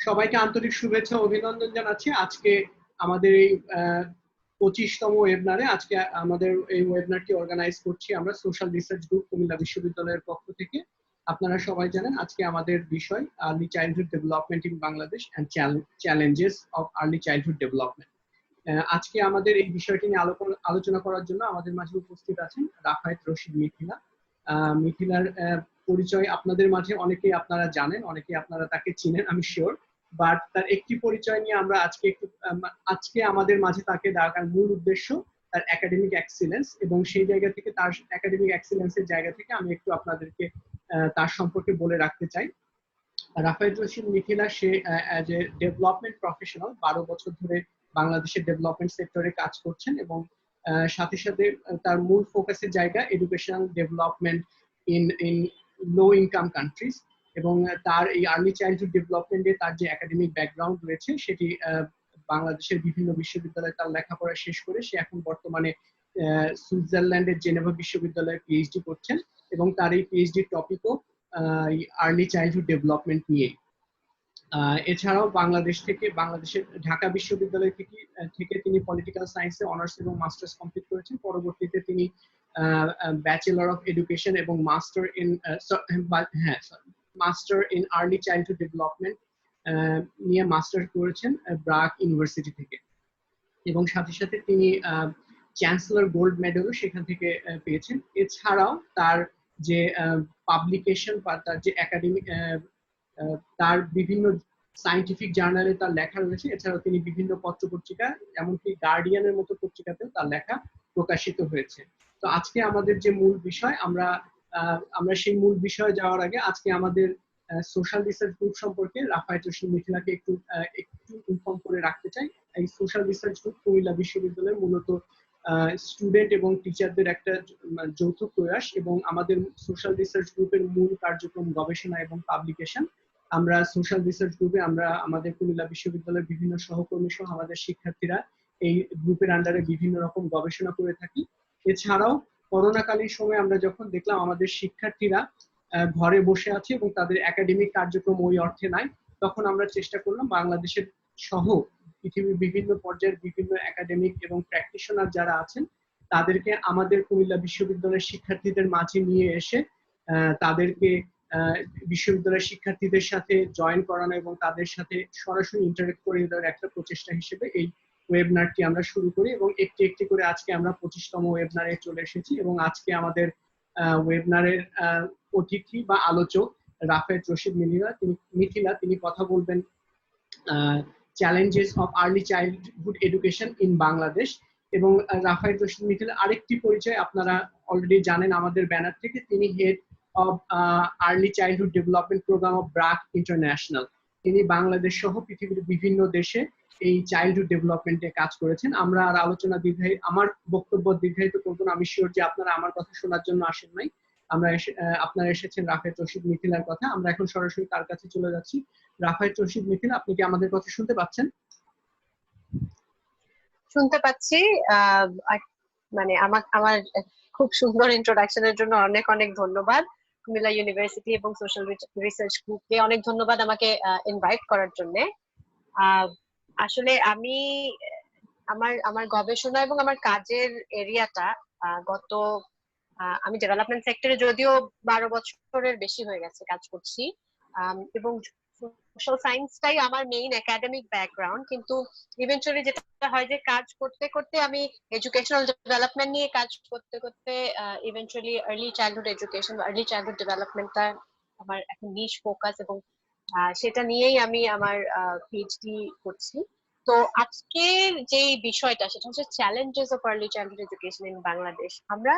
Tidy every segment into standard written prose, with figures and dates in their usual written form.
সবাইকে আন্তরিক শুভেচ্ছা ও অভিনন্দন জানাচ্ছি। আজকে আমাদের এই 25তম ওয়েবিনারে আজকে আমাদের এই ওয়েবিনারটি অর্গানাইজ করছি আমরা সোশ্যাল রিসার্চ গ্রুপ কুমিল্লা বিশ্ববিদ্যালয়ের পক্ষ থেকে। আপনারা সবাই জানেন আজকে আমাদের বিষয় early childhood development in Bangladesh and challenges of early childhood development. আজকে আমাদের এই বিষয়টি নিয়ে আলোচনা করার জন্য আমাদের মাঝে উপস্থিত আছেন রাফায়েত রশিদ মিথিলা। মিথিলার পরিচয় আপনাদের মাঝে অনেকেই আপনারা জানেন, অনেকেই আপনারা তাকে চিনেন আমি শিওর, বাট তার একটি পরিচয় নিয়ে আমরা আজকে আমাদের মাঝে তাকে ডাকার মূল উদ্দেশ্য তার একাডেমিক এক্সিলেন্স, এবং সেই জায়গা থেকে তার একাডেমিক এক্সিলেন্সের জায়গা থেকে আমি একটু আপনাদেরকে তার সম্পর্কে বলে রাখতে চাই। রাফায়েত রশিদ মিথিলা সে অ্যাজ এ ডেভেলপমেন্ট প্রফেশনাল 12 বছর ধরে বাংলাদেশের ডেভেলপমেন্ট সেক্টরে কাজ করছেন, এবং সাথে সাথে তার মূল ফোকাসের জায়গা educational development in low income countries, এবং তার এই আর্লি চাইল্ডহুড ডেভেলপমেন্টে তার যে একাডেমিক ব্যাকগ্রাউন্ড রয়েছে সেটি বাংলাদেশের বিভিন্ন বিশ্ববিদ্যালয়ে তার লেখাপড়া শেষ করে সে এখন বর্তমানে সুইজারল্যান্ডের জেনেভা বিশ্ববিদ্যালয়ে পিএইচডি করছেন, এবং তার এই পিএইচডি টপিকও আর্লি চাইল্ডহুড ডেভেলপমেন্ট নিয়ে। এছাড়াও বাংলাদেশের ঢাকা বিশ্ববিদ্যালয় থেকে তিনি পলিটিক্যাল সায়েন্সে অনার্স এবং মাস্টার্স কমপ্লিট করেছেন। পরবর্তীতে তিনি ব্যাচেলর অফ এডুকেশন এবং master in early childhood development নিয়ে মাস্টার করেছেন ব্রাক ইউনিভার্সিটি থেকে, এবং সাথে সাথে তিনি চ্যান্সেলর গোল্ড মেডেলও সেখান থেকে পেয়েছেন। এছাড়াও তার যে পাবলিকেশন বা তার যে একাডেমিক তার বিভিন্ন সায়েন্টিফিক জার্নালে তার লেখা রয়েছে। এছাড়াও তিনি বিভিন্ন পত্রপত্রিকা এমনকি গার্ডিয়ানের মতো পত্রিকাতেও তার লেখা প্রকাশিত হয়েছে। তো আজকে আমাদের যে মূল বিষয় আমরা সেই মূল বিষয়ে যাওয়ার আগে আজকে আমাদের সোশ্যাল রিসার্চ গ্রুপ সম্পর্কে রাফায়েত রশিদ মিথিলাকে একটু ইনফর্ম করে রাখতে চাই। এই সোশ্যাল রিসার্চ গ্রুপ কুমিল্লা বিশ্ববিদ্যালয়ে মূলত স্টুডেন্ট এবং টিচারদের একটা যৌথ প্রয়াস, এবং আমাদের সোশ্যাল রিসার্চ গ্রুপের মূল কার্যক্রম গবেষণা এবং পাবলিকেশন। আমরা সোশ্যাল রিসার্চ গ্রুপে আমরা আমাদের কুমিল্লা বিশ্ববিদ্যালয়ের বিভিন্ন সহকর্মী সহ আমাদের শিক্ষার্থীরা এই গ্রুপের আন্ডারে বিভিন্ন রকম গবেষণা করে থাকি। এছাড়াও করোনাকালীন সময়ে আমরা যখন দেখলাম আমাদের শিক্ষার্থীরা ঘরে বসে আছে এবং তাদের একাডেমিক কার্যক্রম ওই অর্থে নাই, তখন আমরা চেষ্টা করলাম বাংলাদেশের সহ পৃথিবীর বিভিন্ন পর্যায়ের বিভিন্ন একাডেমিক এবং প্র্যাকটিশনার যারা আছেন তাদেরকে আমাদের কুমিল্লা বিশ্ববিদ্যালয়ের শিক্ষার্থীদের মাঝে নিয়ে এসে তাদেরকে বিশ্ববিদ্যালয়ের শিক্ষার্থীদের সাথে জয়েন করানো এবং তাদের সাথে সরাসরি ইন্টারেক্ট করে দেওয়ার একটা প্রচেষ্টা হিসেবে এই ওয়েবিনারটি আমরা শুরু করি, এবং একটি একটি করে আজকে আমরা 25তম ওয়েবিনারে চলে এসেছি। এবং আজকে আমাদের ওয়েবিনারের অতিথি বা আলোচক রাফায়েত রশিদ মিথিলা তিনি কথা বলবেন challenges of early childhood education in Bangladesh. এবং রাফায়েত রশিদ মিথিলা আরেকটি পরিচয় আপনারা অলরেডি জানেন আমাদের ব্যানার থেকে, তিনি head of early childhood development programme of BRAC International. তিনি বাংলাদেশ সহ পৃথিবীর বিভিন্ন দেশে এই চাইল্ডহুড ডেভেলপমেন্টে কাজ করেছেন। আমরা আর আমার বক্তব্য দীর্ঘায়িত করব না, আমি শিওর যে আপনারা আমার কথা শোনার জন্য আসেন নাই, আপনারা এসেছেন রাফায়েত রশিদ মিথিলার কথা। আমরা এখন সরাসরি তার কাছে চলে যাচ্ছি। রাফায়েত রশিদ মিথিলা, আপনি কি আমাদের কথা শুনতে পাচ্ছেন? শুনতে পাচ্ছি। মানে আমার খুব সুন্দর ইন্ট্রোডাকশনের জন্য অনেক অনেক ধন্যবাদ। কুমিল্লা ইউনিভার্সিটি এবং সোশ্যাল রিসার্চ গ্রুপকে অনেক ধন্যবাদ আমাকে ইনভাইট করার জন্য। আসলে আমি আমার গবেষণা এবং আমার কাজের এরিয়াটা আমি ডেভেলপমেন্ট সেক্টরে যদিও 12 বছরের বেশি হয়ে গেছে কাজ করছি, এবং সোশ্যাল সায়েন্সটাই আমার মেইন একাডেমিক ব্যাকগ্রাউন্ড, কিন্তু ইভেন্চুয়ালি যেটা হয় যে কাজ করতে করতে আমি এডুকেশনাল ডেভেলপমেন্ট নিয়ে কাজ করতে করতে ইভেন্চুয়ালি আর্লি চাইল্ডহুড এডুকেশন বা আর্লি চাইল্ডহুড ডেভেলপমেন্টটা আমার এখন নিশ ফোকাস, এবং সেটা নিয়েই আমি আমার পিএইচডি করছি। তো আজকের যে বিষয়টা সেটা হচ্ছে challenges of early childhood education in Bangladesh. আমরা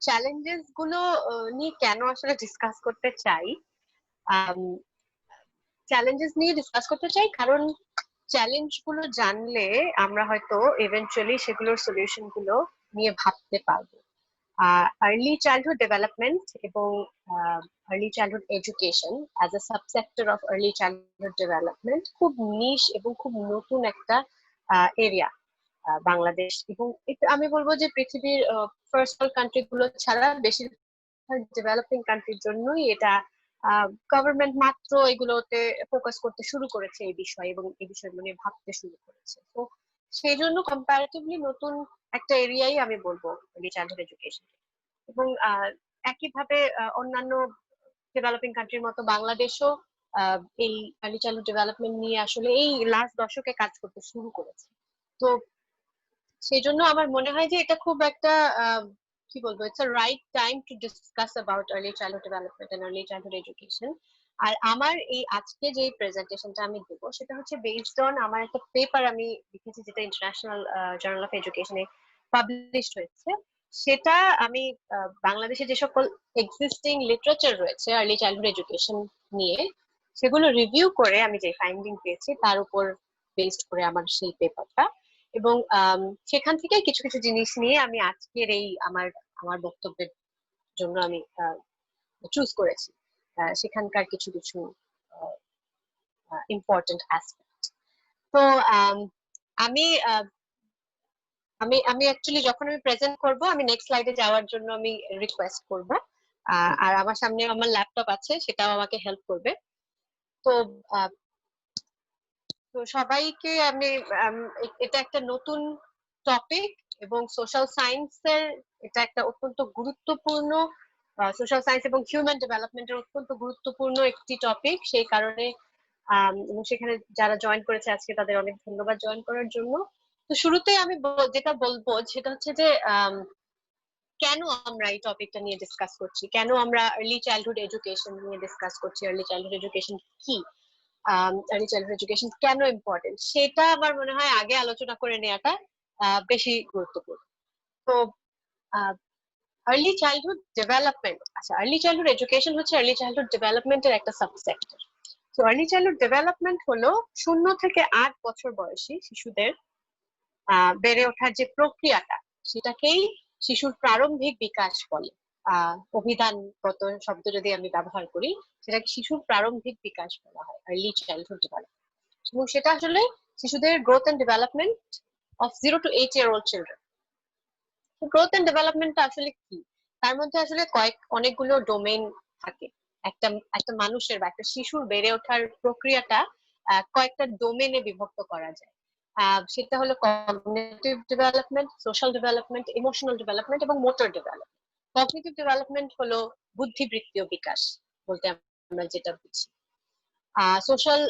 চ্যালেঞ্জেস গুলো নিয়ে কেন আসলে ডিসকাস করতে চাই, চ্যালেঞ্জেস নিয়ে ডিসকাস করতে চাই কারণ চ্যালেঞ্জ গুলো জানলে আমরা হয়তো ইভেন্চুয়ালি সেগুলোর সলিউশন গুলো নিয়ে ভাবতে পারবো। আর্লি চাইল্ডহুড ডেভেলপমেন্ট এবং early childhood education as a subsector of early childhood development খুব নিশ এবং খুব নতুন একটা এরিয়া বাংলাদেশ, এবং আমি বলবো যে পৃথিবীর ফার্স্ট ওয়ার্ল্ড কান্ট্রি গুলো ছাড়া বেশিরভাগ ডেভেলপিং কান্ট্রির জন্যই এটা গভর্নমেন্ট মাত্র এগুলোতে ফোকাস করতে শুরু করেছে এই বিষয়ে এবং এই বিষয়গুলো নিয়ে ভাবতে শুরু করেছে। তো সেই জন্য কম্পারেটিভলি নতুন একটা এরিয়াই আমি বলবো আর্লি চাইল্ডহুড এডুকেশন। এবং একইভাবে অন্যান্য ডেভেলপিং কান্ট্রির মতো বাংলাদেশও এই আর্লি চাইল্ডহুড ডেভেলপমেন্ট নিয়ে আসলে এই লাস্ট দশকে কাজ করতে শুরু করেছে। তো সেই জন্য আমার মনে হয় যে এটা খুব একটা কি বলবো, it's a right time to discuss about early childhood development and early childhood education. আর আমার এই আজকে যে প্রেজেন্টেশনটা আমি দেব সেটা হচ্ছে বেসড অন আমার একটা পেপার আমি লিখেছি যেটা ইন্টারন্যাশনাল জার্নাল অফ এডুকেশনে পাবলিশড হয়েছে। সেটা আমি বাংলাদেশে যে সকল এক্সিস্টিং লিটারেচার রয়েছে আর্লি চাইল্ডহুড এডুকেশন নিয়ে সেগুলো রিভিউ করে আমি যে ফাইন্ডিং পেয়েছি তার উপর বেসড করে আমার সেই পেপারটা। এবং সেখান থেকে কিছু কিছু জিনিস নিয়ে আমি আজকের এই আমার আমার বক্তব্যের জন্য আমি চুজ করেছি সেখানকার কিছু কিছু ইম্পর্টেন্ট অ্যাসপেক্ট। তো আমি আমি আমি অ্যাকচুয়ালি যখন আমি প্রেজেন্ট করব আমি নেক্সট স্লাইডে যাওয়ার জন্য আমি রিকোয়েস্ট করব। আর আমার সামনে আমার ল্যাপটপ আছে, সেটাও আমাকে হেল্প করবে। তো তো সবাইকে আমি এটা একটা নতুন টপিক এবং সোশ্যাল সায়েন্সের এটা একটা অত্যন্ত গুরুত্বপূর্ণ, সোশ্যাল সায়েন্স এবং হিউম্যান ডেভেলপমেন্টের অত্যন্ত গুরুত্বপূর্ণ একটি টপিক। সেই কারণে এবং সেখানে যারা জয়েন করেছে আজকে তাদের অনেক ধন্যবাদ জয়েন করার জন্য। তো শুরুতে আমি যেটা বলবো সেটা হচ্ছে যে কেন আমরা এই টপিকটা নিয়ে ডিসকাস করছি, কেন আমরা আর্লি চাইল্ডহুড এডুকেশন নিয়ে ডিসকাস করছি, আর্লি চাইল্ডহুড এডুকেশন কি, আর্লি চাইল্ডহুড এডুকেশন কেন ইম্পর্টেন্ট, সেটা আমার মনে হয় আগে আলোচনা করে নেওয়াটা বেশি গুরুত্বপূর্ণ। তো আর্লি চাইল্ডহুড ডেভেলপমেন্ট, আচ্ছা আর্লি চাইল্ডহুড এডুকেশন হচ্ছে আর্লি চাইল্ডহুড ডেভেলপমেন্টের একটা সাবসেক্টর। তো আর্লি চাইল্ডহুড ডেভেলপমেন্ট হলো 0 থেকে 8 বছর বয়সী শিশুদের বেড়ে ওঠার যে প্রক্রিয়াটা সেটাকেই শিশুর প্রারম্ভিক বিকাশ বলে। অভিধানগত শব্দ যদি আমি ব্যবহার করি সেটাকে শিশুর প্রারম্ভিক বিকাশ বলা হয়, আর্লি চাইল্ডহুড ডেভেলপমেন্ট। এবং সেটা আসলে শিশুদের growth and development of 0 to 8 year old children. Growth and ডেভেলপমেন্টটা আসলে কি, তার মধ্যে আসলে অনেকগুলো ডোমেইন থাকে। একটা একটা মানুষের বা একটা শিশুর বেড়ে ওঠার প্রক্রিয়াটা কয়েকটা ডোমেনে বিভক্ত করা যায়। সেটা হলো cognitive development, social development, emotional development এবং মোটর ডেভেলপমেন্ট। কগনিটিভ ডেভেলপমেন্ট হলো বুদ্ধিবৃত্তীয় বিকাশ বলতে আমরা যেটা বুঝি। সোশ্যাল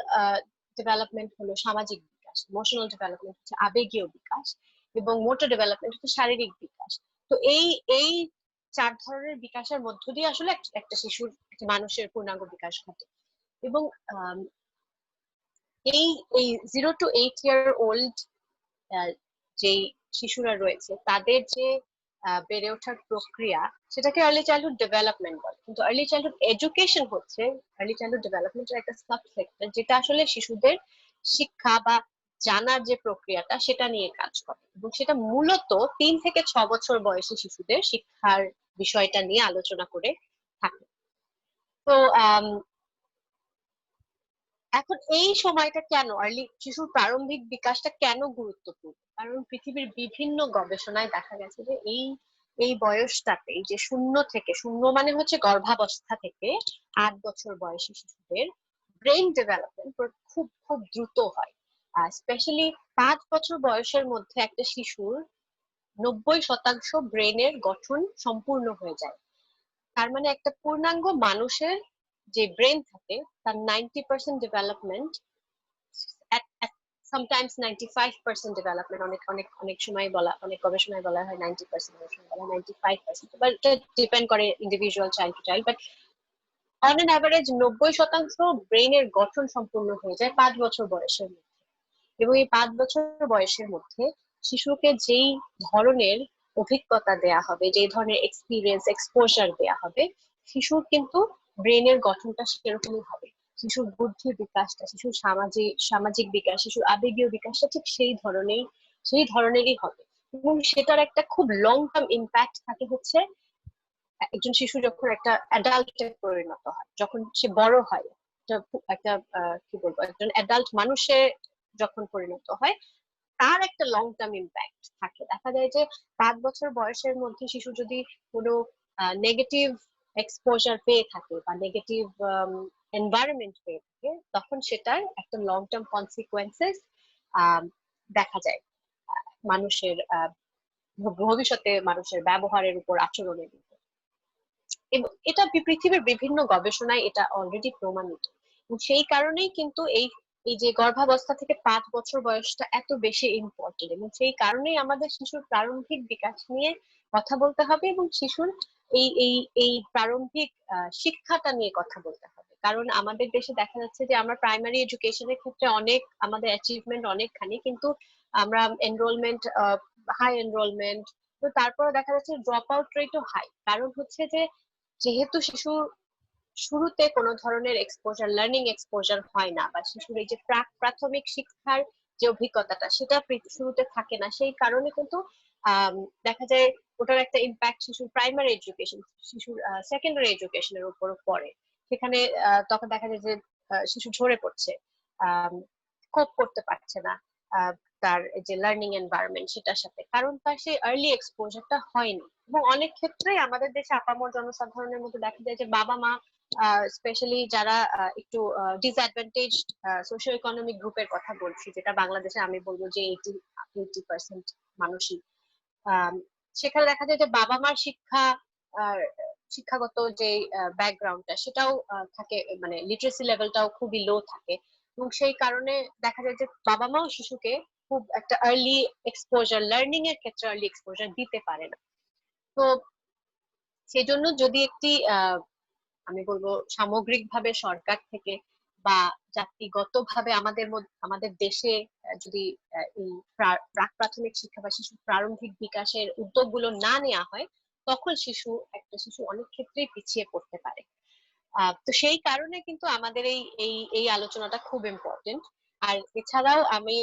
ডেভেলপমেন্ট হলো সামাজিক বিকাশ, ইমোশনাল ডেভেলপমেন্ট হচ্ছে আবেগীয় বিকাশ এবং মোটর ডেভেলপমেন্ট হচ্ছে শারীরিক বিকাশ। তো এই এই 4 ধরনের বিকাশের মধ্য দিয়ে আসলে একটা শিশুর, একটা মানুষের পূর্ণাঙ্গ বিকাশ ঘটে। এবং এই এই 0 to 8 year old যে শিশুরা রয়েছে তাদের যে বেড়ে ওঠার প্রক্রিয়া সেটাকে আর্লি চাইল্ডহুড ডেভেলপমেন্ট বলে। কিন্তু আর্লি চাইল্ডহুড এডুকেশন হচ্ছে আর্লি চাইল্ডহুড ডেভেলপমেন্টের একটা সাবসেক্টর, যেটা আসলে শিশুদের শিক্ষা বা জানার যে প্রক্রিয়াটা সেটা নিয়ে কাজ করে এবং সেটা মূলত 3 থেকে 6 বছর বয়সী শিশুদের শিক্ষার বিষয়টা নিয়ে আলোচনা করে থাকে। তো এখন এই সময়টা কেন আর্লি শিশুর প্রারম্ভিক বিকাশটা কেন গুরুত্বপূর্ণ, কারণ পৃথিবীর বিভিন্ন গবেষণায় দেখা গেছে যে এই এই বয়সটাতে, এই যে 0 থেকে, 0 মানে হচ্ছে গর্ভাবস্থা থেকে 8 বছর বয়সী শিশুদের ব্রেন ডেভেলপমেন্ট খুব খুব দ্রুত হয়। স্পেশালি 5 বছর বয়সের মধ্যে একটা শিশুর 90% ব্রেনের গঠন সম্পূর্ণ হয়ে যায়। তার মানে একটা পূর্ণাঙ্গ মানুষের যে ব্রেন থাকে তার 90% ডেভেলপমেন্ট, সামটাইমস 95% ডেভেলপমেন্ট, অনেক অনেক অনেক সময় বলা, অনেক গবেষণায় বলা হয় 90%, অনেক সময় বলা হয় 95%, বাট এটা ডিপেন্ড করে individual child to child. But on an average 90% ব্রেনের গঠন সম্পূর্ণ হয়ে যায় 5 বছর বয়সের মধ্যে। এবং এই 5 বছর বয়সের মধ্যে শিশুকে যেই ধরনের অভিজ্ঞতা দেয়া হবে, যে ধরনের এক্সপিরিয়েন্স এক্সপোজার দেয়া হবে, শিশুর কিন্তু ব্রেনের গঠনটা সেরকমই হবে। শিশুর বুদ্ধির বিকাশটা, শিশুর সামাজিক বিকাশ, শিশুর আবেগীয় বিকাশটা ঠিক সেই ধরনেরই হবে। এবং সেটার একটা খুব লং টার্ম ইম্প্যাক্ট থাকে হচ্ছে একজন শিশু যখন একটা অ্যাডাল্টে পরিণত হয়, যখন সে বড় হয়, একটা কি বলবো, একজন অ্যাডাল্ট মানুষে যখন পরিণত হয়, তার একটা লং টার্ম ইম্প্যাক্ট থাকে। দেখা যায় যে 5 বছর বয়সের মধ্যে শিশু যদি কোনো নেগেটিভ এক্সপোজার পেয়ে থাকে বা নেগেটিভ এনভায়রনমেন্ট পেয়ে থাকে, তখন সেটার একটা লং টার্ম কনসিকুয়েন্সেস দেখা যায় মানুষের ভবিষ্যতে মানুষের ব্যবহারের উপর, আচরণের উপর। এবং এটা পৃথিবীর বিভিন্ন গবেষণায় এটা অলরেডি প্রমাণিত। এবং সেই কারণেই কিন্তু এই এই যে গর্ভাবস্থা থেকে 5 বছর বয়সটা এত বেশি ইম্পর্টেন্ট, এবং সেই কারণেই আমাদের শিশুর প্রারম্ভিক বিকাশ নিয়ে কথা বলতে হবে এবং শিশুর এই এই এই প্রারম্ভিক শিক্ষাটা নিয়ে কথা বলতে হবে। কারণ আমাদের দেশে দেখা যাচ্ছে যে আমরা প্রাইমারি এডুকেশনের ক্ষেত্রে অনেক, আমাদের অ্যাচিভমেন্ট অনেকখানি, কিন্তু আমরা এনরোলমেন্ট, হাই এনরোলমেন্ট, তো তারপরে দেখা যাচ্ছে ড্রপ আউট রেটও হাই। কারণ হচ্ছে যে যেহেতু শিশুর শুরুতে কোনো ধরনের এক্সপোজার, লার্নিং এক্সপোজার হয় না, বা শিশুর এই যে প্রাথমিক শিক্ষার যে অভিজ্ঞতাটা সেটা শুরুতে থাকে না, সেই কারণে কিন্তু দেখা যায় ওটার একটা ইম্প্যাক্ট শিশুর প্রাইমারি এডুকেশন, শিশুর সেকেন্ডারি এডুকেশনের উপর পড়ে। সেখানে তখন দেখা যায় যে শিশু ঝরে পড়ছে, কোপ করতে পারছে না তার যে লার্নিং এনভায়রনমেন্ট সেটার সাথে, কারণ তার সেই আর্লি এক্সপোজারটা হয়নি। এবং অনেক ক্ষেত্রে আমাদের দেশে আপামর জনসাধারণের মধ্যে দেখা যায় যে বাবা মা, স্পেশালি যারা একটু ডিসঅ্যাডভান্টেজ সোশিও ইকোনমিক গ্রুপের কথা বলছি, যেটা বাংলাদেশে আমি বলবো যে 80% মানুষই, সেখানে দেখা যায় যে বাবা মার শিক্ষাগত যে ব্যাকগ্রাউন্ডটা সেটাও থাকে, মানে লিটারেসি লেভেলটাও খুবই লো থাকে। এবং সেই কারণে দেখা যায় যে বাবা মাও শিশুকে খুব একটা আর্লি এক্সপোজার, লার্নিং এর ক্ষেত্রে আর্লি এক্সপোজার দিতে পারে না। তো সেজন্য যদি একটি আমি বলবো সামগ্রিকভাবে সরকার থেকে বা জাতিগতভাবে আমাদের দেশে যদি এই প্রাক প্রাথমিক শিক্ষা বা শিশু প্রারম্ভিক বিকাশের উদ্যোগগুলো না নেওয়া হয়, তখন একটা শিশু অনেক ক্ষেত্রেই পিছিয়ে পড়তে পারে। তো সেই কারণে কিন্তু আমাদের এই এই এই আলোচনাটা খুব ইম্পর্টেন্ট। আর এছাড়াও আমি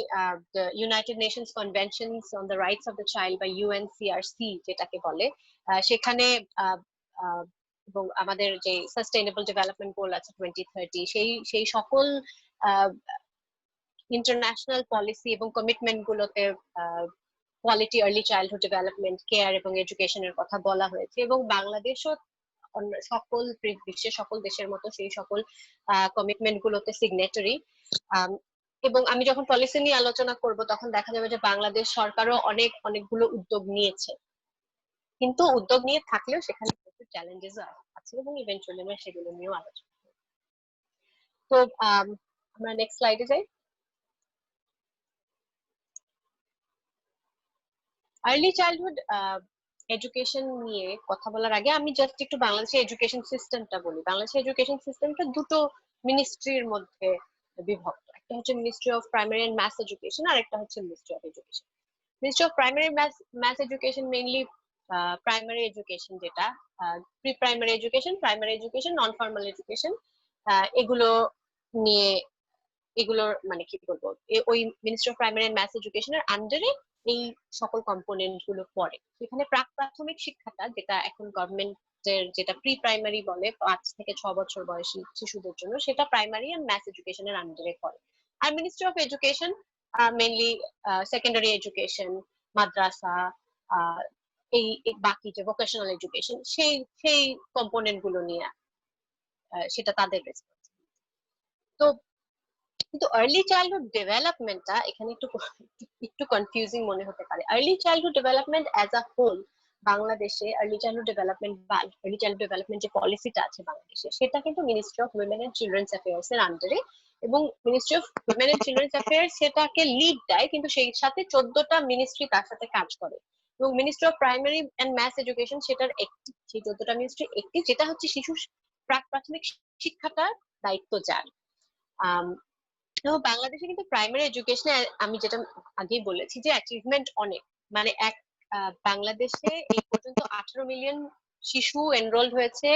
United Nations conventions on the rights of the child বা ইউএনসিআরসি যেটাকে বলে, সেখানে এবং আমাদের যে সাস্টেইনেবল ডেভেলপমেন্ট গোল আছে 2030, সেই সকল ইন্টারন্যাশনাল পলিসি এবং কমিটমেন্ট গুলোতে quality early childhood development, care এবং এডুকেশনের কথা বলা হয়েছে। এবং বাংলাদেশও বিশ্বের সকল দেশের মতো সেই সকল কমিটমেন্ট গুলোতে সিগনেটারি। এবং আমি যখন পলিসি নিয়ে আলোচনা করব তখন দেখা যাবে যে বাংলাদেশ সরকারও অনেকগুলো উদ্যোগ নিয়েছে, কিন্তু উদ্যোগ নিয়ে থাকলেও সেখানে প্রচুর চ্যালেঞ্জেস আছে, এবং ইভেন্টুয়ালি আমরা সেগুলো নিয়েও আলোচনা করব। তো আমরা নেক্সট স্লাইডে যাই। আর্লি চাইল্ডহুড এডুকেশন নিয়ে কথা বলার আগে আমি জাস্ট একটু বাংলাদেশের এডুকেশন সিস্টেমটা বলি। বাংলাদেশের এডুকেশন সিস্টেমটা দুটো মিনিস্ট্রির মধ্যে বিভক্ত, একটা হচ্ছে ministry of primary and math education, আর একটা হচ্ছে ministry of education. Ministry of primary math education mainly primary education, যেটা pre primary education, primary education, non formal education, এগুলো নিয়ে, এগুলোর মানে কি বলবো, ওই ministry of primary and math এডুকেশনের আন্ডারে এই সকল কম্পোনেন্ট গুলো পড়ে। এখানে প্রাক প্রাথমিক শিক্ষাটা, যেটা এখন গভর্নমেন্টের, যেটা প্রি প্রাইমারি বলে 5 থেকে 6 বছর বয়সী শিশুদের জন্য, সেটা প্রাইমারি এন্ড ম্যাথ এডুকেশনের আন্ডারে পড়ে। আর ministry of education mainly secondary education, মাদ্রাসা, এই বাকি যে ভোকেশনাল এডুকেশন, সেই কম্পোনেন্ট গুলো নিয়ে সেটা তাদের রেসপন্সিবিলিটি। তো কিন্তু আর্লি চাইল্ডহুড ডেভেলপমেন্টটা এখানে একটু কনফিউজিং মনে হতে পারে। Early childhood development as a whole, বাংলাদেশে আর্লি চাইল্ডহুড ডেভেলপমেন্ট বা আর্লি চাইল্ডহুড ডেভেলপমেন্ট যে পলিসিটা আছে বাংলাদেশে, সেটা কিন্তু ministry of women and children's affairs এর আন্ডারে। এবং ministry of women and children's affairs সেটাকে লিড দেয়, কিন্তু সেই সাথে 14টা মিনিস্ট্রি তার সাথে কাজ করে। এবং ministry of primary and math education সেটার একটি, সেই 14টা মিনিস্ট্রি একটি, যেটা হচ্ছে শিশু প্রাক প্রাথমিক শিক্ষাটার দায়িত্ব যার। বাংলাদেশে কিন্তু প্রাইমারি এডুকেশনে আমি যেটা আগেই বলেছি যে অ্যাচিভমেন্ট অনেক, মানে বাংলাদেশে এই পর্যন্ত 18 মিলিয়ন শিশু এনরোলড হয়েছে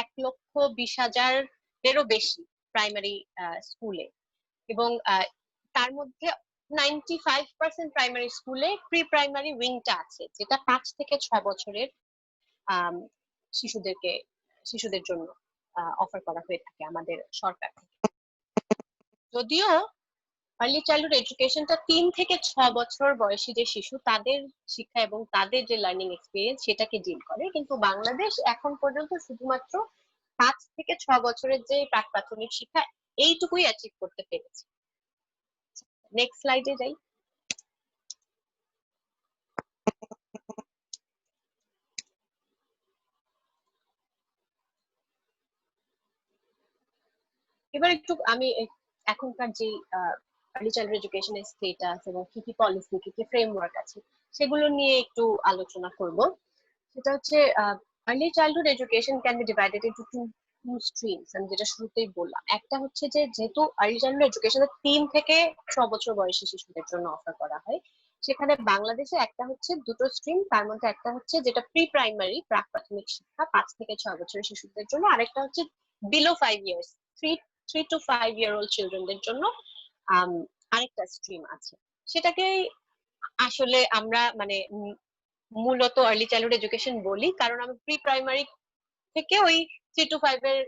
1,20,000-এরও বেশি প্রাইমারি স্কুলে। এবং তার মধ্যে 95% প্রাইমারি স্কুলে প্রি প্রাইমারি উইংটা আছে, যেটা 5 থেকে 6 বছরের শিশুদের জন্য অফার করা হয়ে থাকে আমাদের সরকার থেকে। যদিও আর্লি চাইল্ডহুড এডুকেশনটা 3 থেকে 6 বছর বয়সী যে শিশু তাদের শিক্ষা এবং তাদের যে লার্নিং এক্সপিরিয়েন্স সেটাকে ডিল করে, কিন্তু বাংলাদেশ এখন পর্যন্ত শুধুমাত্র 5 থেকে 6 বছরের যে প্রাক প্রাথমিক শিক্ষা এইটুকুই অ্যাচিভ করতে পেরেছে। নেক্সট স্লাইডে যাই। এবার একটু আমি এখনকার যে আর্লি চাইল্ডহুড এডুকেশনের স্টেটাস এবং কি কি পলিসি, কি কি ফ্রেমওয়ার্ক আছে সেগুলো নিয়ে একটু আলোচনা করব। সেটা হচ্ছে early childhood education can be divided into two streams. আমি যেটা শুরুতেই বললাম, একটা হচ্ছে যে যেহেতু আর্লি চাইল্ডহুড এডুকেশন 3 থেকে 6 বছর বয়সী শিশুদের জন্য অফার করা হয়, সেখানে বাংলাদেশে একটা হচ্ছে দুটো স্ট্রিম, তার মধ্যে একটা হচ্ছে যেটা প্রি প্রাইমারি প্রাক প্রাথমিক শিক্ষা 5 থেকে 6 বছরের শিশুদের জন্য, আরেকটা হচ্ছে below 5 years, three 3 to 5 year old চিলড্রেনদের জন্য আরেকটা স্ট্রিম আছে। সেটাকে আসলে আমরা মানে মূলত আর্লি চাইল্ডহুড এডুকেশন বলি, কারণ আমি প্রি প্রাইমারি থেকে ওই 3 to 5 এর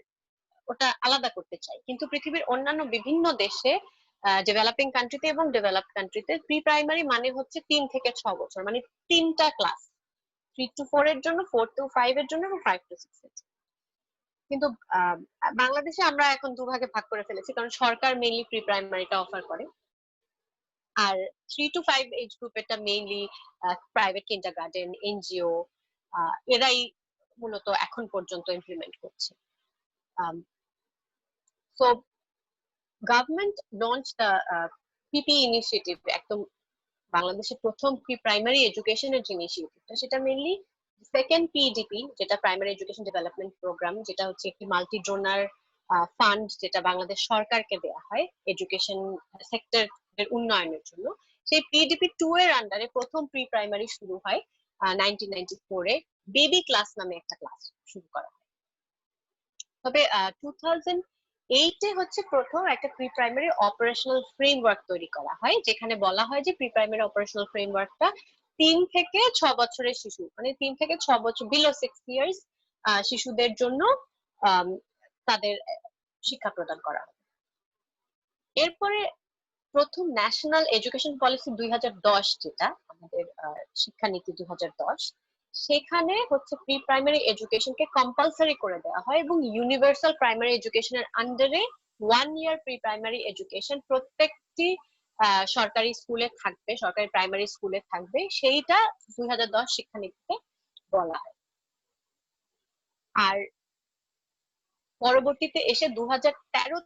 ওটা আলাদা করতে চাই। কিন্তু পৃথিবীর অন্যান্য বিভিন্ন দেশে, ডেভেলপিং কান্ট্রিতে এবং ডেভেলপড কান্ট্রিতে প্রি প্রাইমারি মানে হচ্ছে 3 থেকে 6 বছর, মানে তিনটা ক্লাস, 3 to 4 এর জন্য, 4 to 5 এর জন্য এবং 5 to 6 এর জন্য। কিন্তু বাংলাদেশে আমরা এখন দুভাগে ভাগ করে ফেলেছি, কারণ সরকার মেইনলি প্রি প্রাইমারিটা অফার করে, আর 3 to 5 এজ গ্রুপেরটা mainly private kindergarten, NGO এরাই মূলত এখন পর্যন্ত ইমপ্লিমেন্ট করছে। So government launch the PP initiative, একদম বাংলাদেশের প্রথম প্রি প্রাইমারি এডুকেশনের যে ইনিশিয়েটিভটা, সেটা মেইনলি সেকেন্ড পিডিপি, যেটা প্রাইমারি এডুকেশন ডেভেলপমেন্ট প্রোগ্রাম, যেটা হচ্ছে একটি মাল্টি ডোনার ফান্ড যেটা বাংলাদেশ সরকারকে দেওয়া হয় এডুকেশন সেক্টরের উন্নয়নের জন্য। সেই পিডিপি 2 এর আন্ডারে প্রথম প্রি প্রাইমারি শুরু হয় 1994 এ, বেবি ক্লাস নামে একটা ক্লাস শুরু করা হয়। তবে 2008 এ হচ্ছে প্রথম একটা প্রি প্রাইমারি অপারেশনাল ফ্রেমওয়ার্ক তৈরি করা হয়, যেখানে বলা হয় যে প্রি প্রাইমারি অপারেশনাল ফ্রেমওয়ার্কটা 3 থেকে 6 বছরের শিশু, মানে 3 থেকে 6 বছর, বিলো 6 ইয়ার্স শিশুদের জন্য তাদের শিক্ষা প্রদান করা হয়। এরপরে প্রথম ন্যাশনাল এডুকেশন পলিসি 2010, যেটা আমাদের শিক্ষানীতি 2010, সেখানে হচ্ছে প্রি প্রাইমারি এডুকেশনকে কম্পালসারি করে দেওয়া হয় এবং ইউনিভার্সাল প্রাইমারি এডুকেশনের আন্ডারে 1 ইয়ার প্রি প্রাইমারি এডুকেশন প্রত্যেকটি সরকারি স্কুলে থাকবে, সরকারি প্রাইমারি স্কুলে থাকবে, সেইটা 2010 শিক্ষানীতিতে বলা হয়। আর পরবর্তীতে এসে 2013